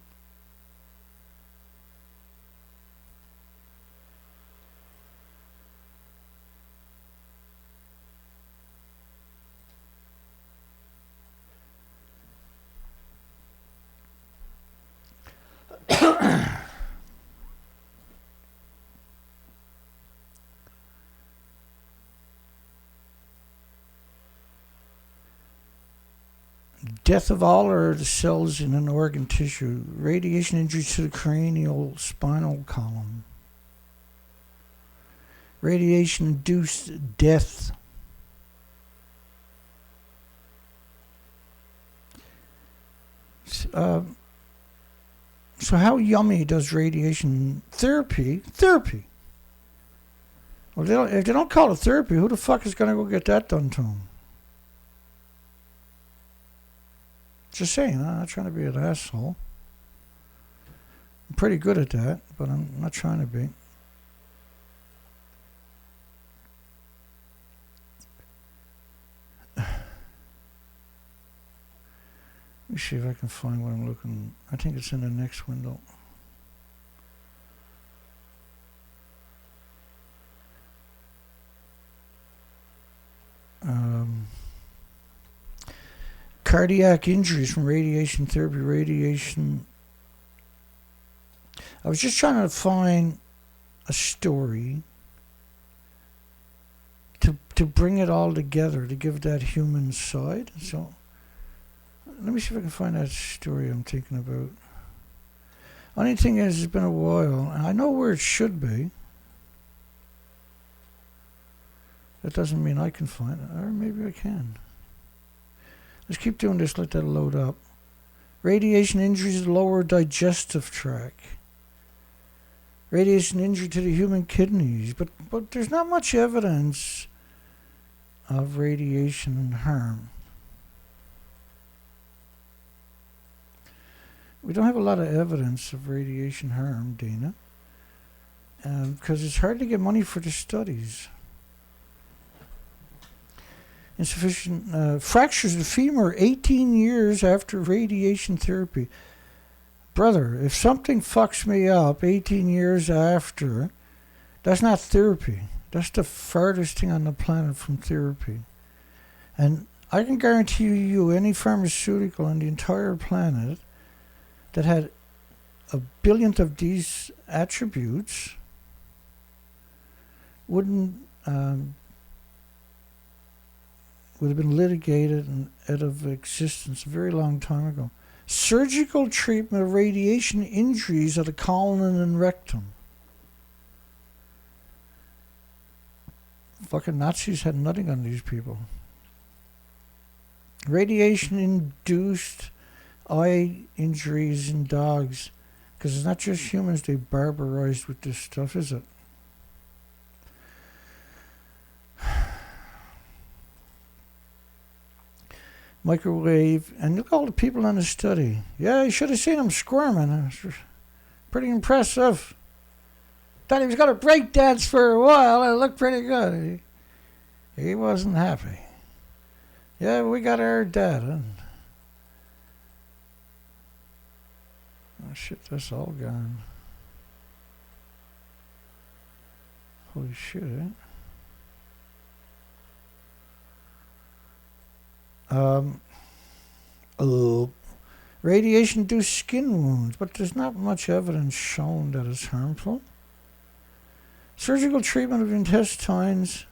Death of all or the cells in an organ tissue. Radiation injury to the cranial spinal column. Radiation-induced death. So how yummy does radiation therapy? Well, if they don't call it therapy, who the fuck is going to go get that done to them? Just saying, I'm not trying to be an asshole. I'm pretty good at that, but I'm not trying to be. Let me see if I can find what I'm looking. I think it's in the next window. Cardiac injuries from radiation therapy. I was just trying to find a story to bring it all together, to give that human side. So let me see if I can find that story I'm thinking about. Only thing is, it's been a while, and I know where it should be. That doesn't mean I can find it, or maybe I can. Let's keep doing this, let that load up. Radiation injuries to the lower digestive tract. Radiation injury to the human kidneys. But there's not much evidence of radiation harm. We don't have a lot of evidence of radiation harm, Dana. Because it's hard to get money for the studies. Insufficient fractures of the femur 18 years after radiation therapy. Brother, if something fucks me up 18 years after, that's not therapy. That's the farthest thing on the planet from therapy. And I can guarantee you any pharmaceutical on the entire planet that had a billionth of these attributes would have been litigated and out of existence a very long time ago. Surgical treatment of radiation injuries of the colon and rectum. Fucking Nazis had nothing on these people. Radiation-induced eye injuries in dogs. Because it's not just humans they barbarized with this stuff, is it? microwave, and look at all the people in the study. Yeah, you should have seen him squirming. It was pretty impressive. Thought he was going to break dance for a while, and it looked pretty good. He wasn't happy. Yeah, we got our data. Oh shit, that's all gone. Holy shit, radiation-induced skin wounds, but there's not much evidence shown that it's harmful. Surgical treatment of intestines,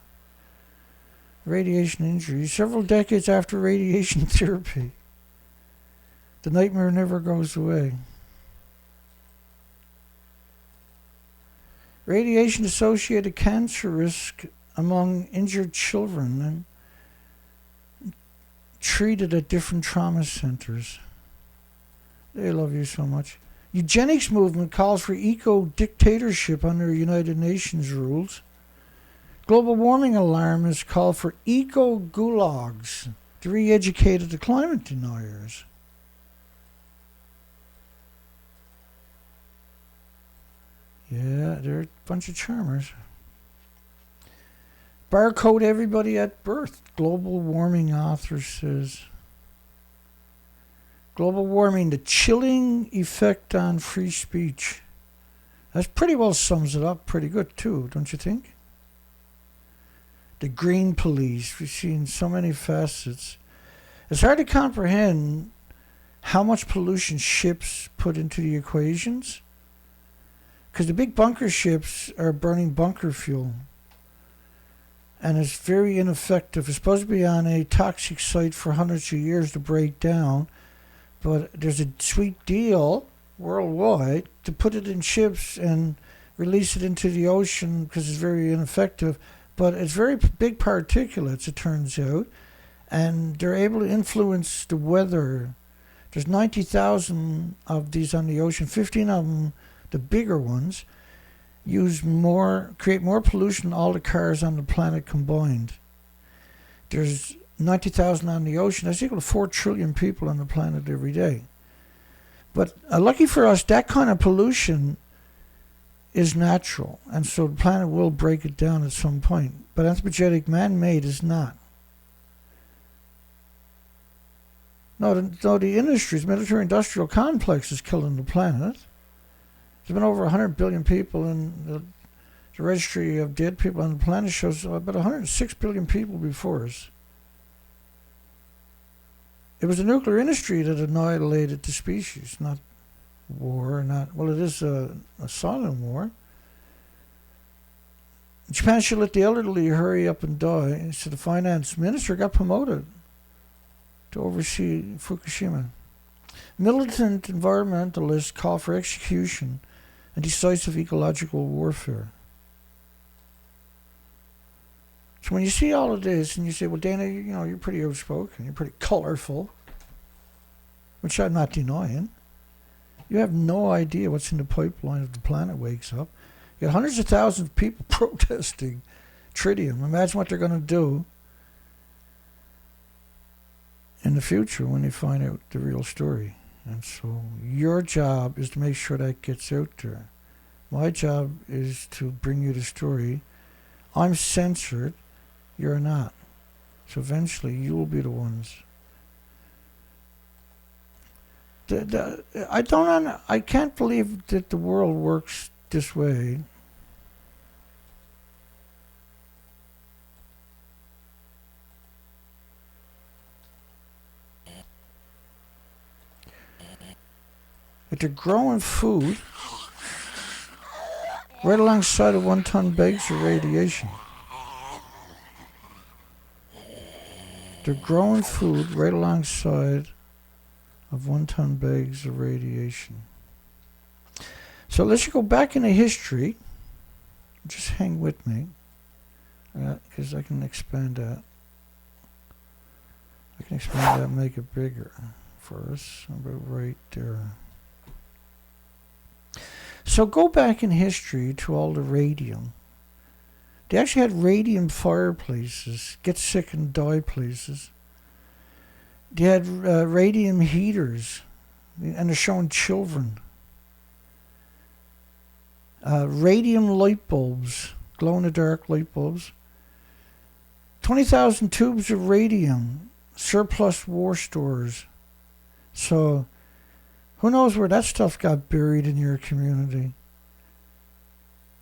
radiation injuries, several decades after radiation therapy. The nightmare never goes away. Radiation-associated cancer risk among injured children and treated at different trauma centers. They love you so much. Eugenics movement calls for eco-dictatorship under United Nations rules. Global warming alarmists call for eco-gulags to re-educate the climate deniers. Yeah, they're a bunch of charmers. Barcode everybody at birth. Global warming author says. Global warming, the chilling effect on free speech. That pretty well sums it up pretty good too, don't you think? The green police, we've seen so many facets. It's hard to comprehend how much pollution ships put into the equations. Because the big bunker ships are burning bunker fuel. And it's very ineffective. It's supposed to be on a toxic site for hundreds of years to break down. But there's a sweet deal worldwide to put it in ships and release it into the ocean because it's very ineffective. But it's very big particulates, it turns out. And they're able to influence the weather. There's 90,000 of these on the ocean. 15 of them, the bigger ones, create more pollution than all the cars on the planet combined. There's 90,000 on the ocean. That's equal to 4 trillion people on the planet every day. But lucky for us, that kind of pollution is natural. And so the planet will break it down at some point. But anthropogenic man-made is not. No, the industries, military-industrial complex is killing the planet. There's been over 100 billion people, and the registry of dead people on the planet shows about 106 billion people before us. It was the nuclear industry that annihilated the species, not war, well, it is a silent war. Japan should let the elderly hurry up and die, so the finance minister got promoted to oversee Fukushima. Militant environmentalists call for execution and decisive ecological warfare. So when you see all of this and you say, well, Dana, you're pretty outspoken, you're pretty colorful, which I'm not denying. You have no idea what's in the pipeline if the planet wakes up. You got hundreds of thousands of people protesting tritium. Imagine what they're going to do in the future when they find out the real story. And so your job is to make sure that gets out there. My job is to bring you the story. I'm censored. You're not. So eventually you will be the ones. I can't believe that the world works this way. But they're growing food right alongside of 1-ton bags of radiation. They're growing food right alongside of 1-ton bags of radiation. So let's just go back into history. Just hang with me, because I can expand that. I can expand that and make it bigger for us. About right there. So go back in history to all the radium. They actually had radium fireplaces, get sick and die places. They had radium heaters, and they're showing children. Radium light bulbs, glow-in-the-dark light bulbs. 20,000 tubes of radium, surplus war stores. So, who knows where that stuff got buried in your community?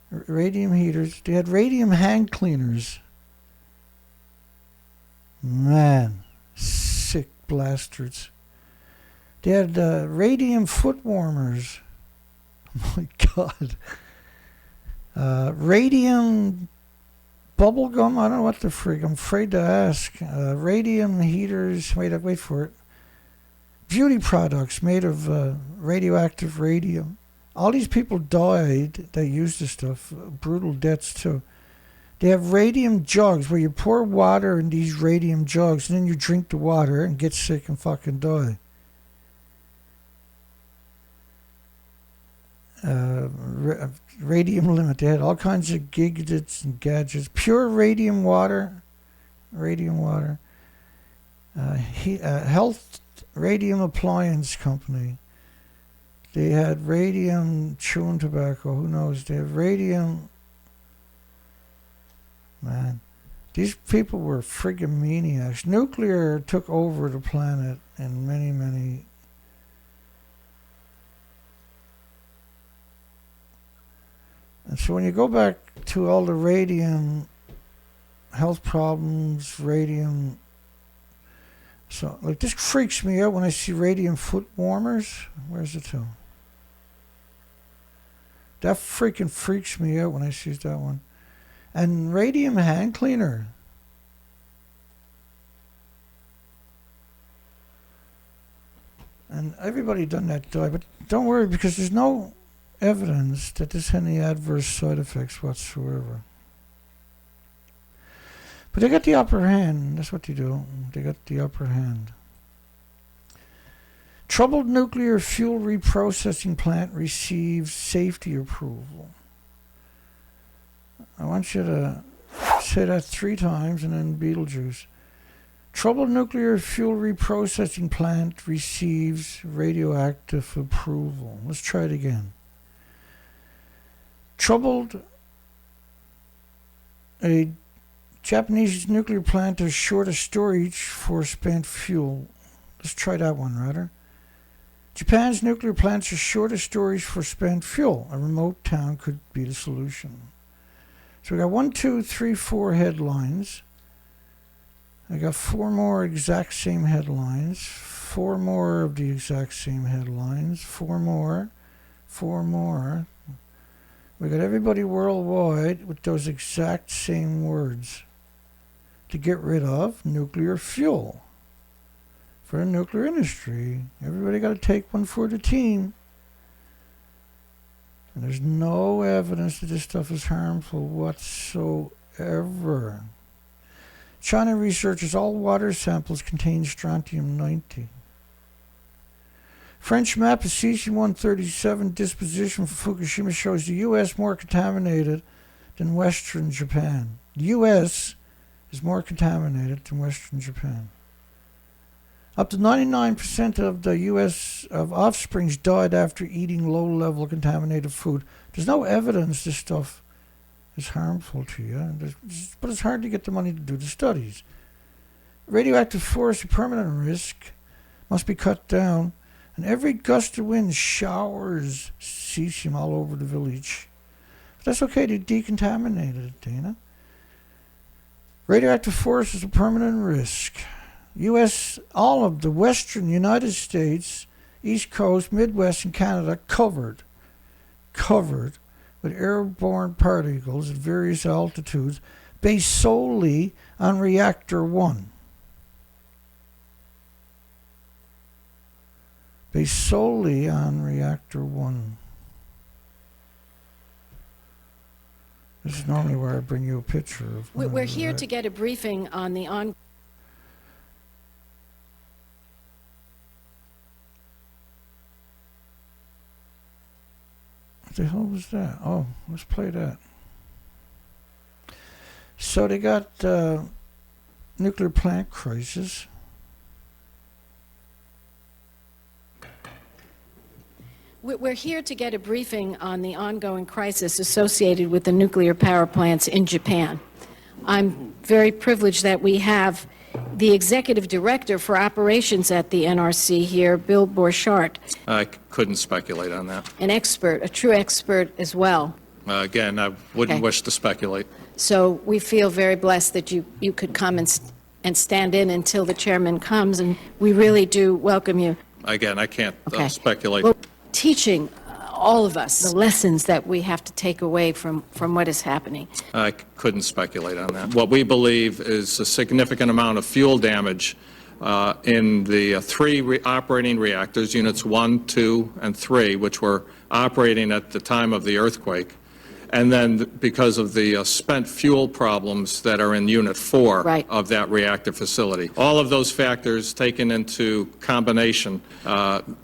Radium heaters. They had radium hand cleaners. Man, sick bastards. They had radium foot warmers. Oh my God. Radium bubble gum. I don't know what the frig. I'm afraid to ask. Radium heaters. Wait for it. Beauty products made of radioactive radium. All these people died that used this stuff. Brutal deaths too. They have radium jugs where you pour water in these radium jugs and then you drink the water and get sick and fucking die. Radium limit. They had all kinds of gadgets and gadgets. Pure radium water. Radium water. Health radium appliance company. They had radium chewing tobacco. Who knows? They have radium. Man, these people were friggin' maniacs. Nuclear took over the planet in many. And so when you go back to all the radium health problems, radium. So, like, this freaks me out when I see radium foot warmers. Where's it to? That freaking freaks me out when I see that one. And radium hand cleaner. And everybody done that die, but don't worry because there's no evidence that this had any adverse side effects whatsoever. But they got the upper hand. That's what they do. They got the upper hand. Troubled nuclear fuel reprocessing plant receives safety approval. I want you to say that 3 times and then Beetlejuice. Troubled nuclear fuel reprocessing plant receives radioactive approval. Let's try it again. A Japanese nuclear plant is short of storage for spent fuel. Let's try that one, rather. Japan's nuclear plants are short of storage for spent fuel. A remote town could be the solution. So we got 1, 2, 3, 4 headlines. I got 4 more exact same headlines. 4 more of the exact same headlines. 4 more. 4 more. We got everybody worldwide with those exact same words to get rid of nuclear fuel for the nuclear industry. Everybody got to take one for the team. And there's no evidence that this stuff is harmful whatsoever. China researches all water samples contain strontium-90. French map of cesium-137 disposition for Fukushima shows the U.S. more contaminated than Western Japan. The U.S. is more contaminated than Western Japan. Up to 99% of the U.S. of offsprings died after eating low-level contaminated food. There's no evidence this stuff is harmful to you, but it's hard to get the money to do the studies. Radioactive forest, a permanent risk, must be cut down, and every gust of wind showers cesium all over the village. But that's okay, they decontaminated it, Dana. Radioactive forest is a permanent risk. U.S., all of the western United States, East Coast, Midwest, and Canada covered with airborne particles at various altitudes based solely on reactor 1. Based solely on reactor 1. This is normally where I bring you a picture of. We're here to get a briefing on the on. What the hell was that? Oh, let's play that. So they got nuclear plant crisis. We're here to get a briefing on the ongoing crisis associated with the nuclear power plants in Japan. I'm very privileged that we have the executive director for operations at the NRC here, Bill Borchardt. I couldn't speculate on that. An expert, a true expert as well. Again, I wouldn't wish to speculate. So we feel very blessed that you could come and stand in until the chairman comes, and we really do welcome you. Again, I can't speculate. Well, teaching all of us the lessons that we have to take away from what is happening. I couldn't speculate on that. What we believe is a significant amount of fuel damage in the three operating reactors, units 1, 2, and 3, which were operating at the time of the earthquake. And then because of the spent fuel problems that are in Unit 4 of that reactor facility. All of those factors taken into combination,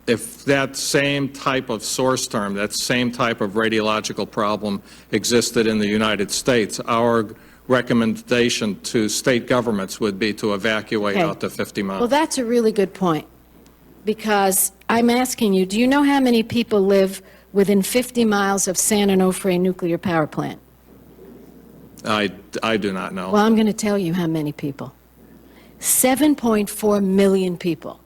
if that same type of source term, that same type of radiological problem existed in the United States, our recommendation to state governments would be to evacuate out to 50 miles. Well, that's a really good point, because I'm asking you, do you know how many people live within 50 miles of San Onofre nuclear power plant? I do not know. Well, I'm going to tell you how many people. 7.4 million people.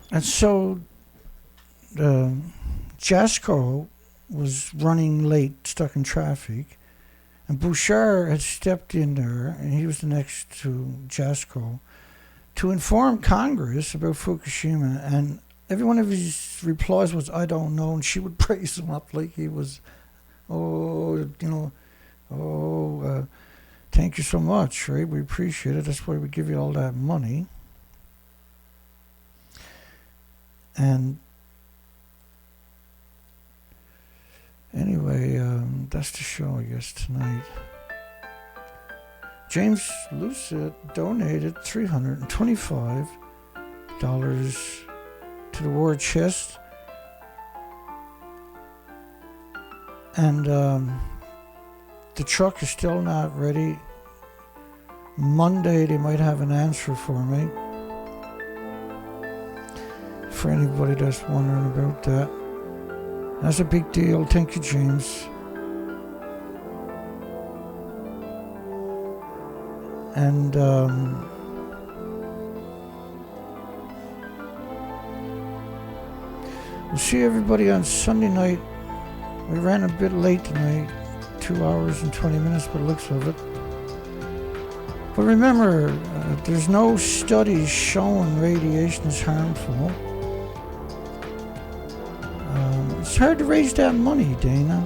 And so Jasco was running late, stuck in traffic, and Bouchard had stepped in there, and he was the next to Jasco, to inform Congress about Fukushima, and every one of his replies was, "I don't know," and she would praise him up like he was, thank you so much, right? We appreciate it. That's why we give you all that money. And anyway, that's the show, I guess, tonight. James Lucet donated $325 to the war chest. And the truck is still not ready. Monday they might have an answer for me. For anybody that's wondering about that. That's a big deal. Thank you, James. And we'll see everybody on Sunday night. We ran a bit late tonight, 2 hours and 20 minutes by the looks of it. But remember, there's no studies showing radiation is harmful. It's hard to raise that money, Dana.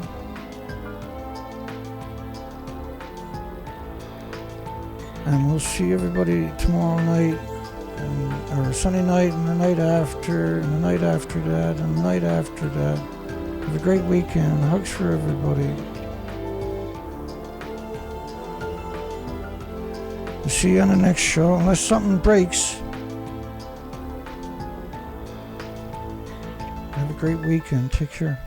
And we'll see everybody tomorrow night, or Sunday night, and the night after, and the night after that, and the night after that. Have a great weekend. Hugs for everybody. We'll see you on the next show, unless something breaks. Have a great weekend. Take care.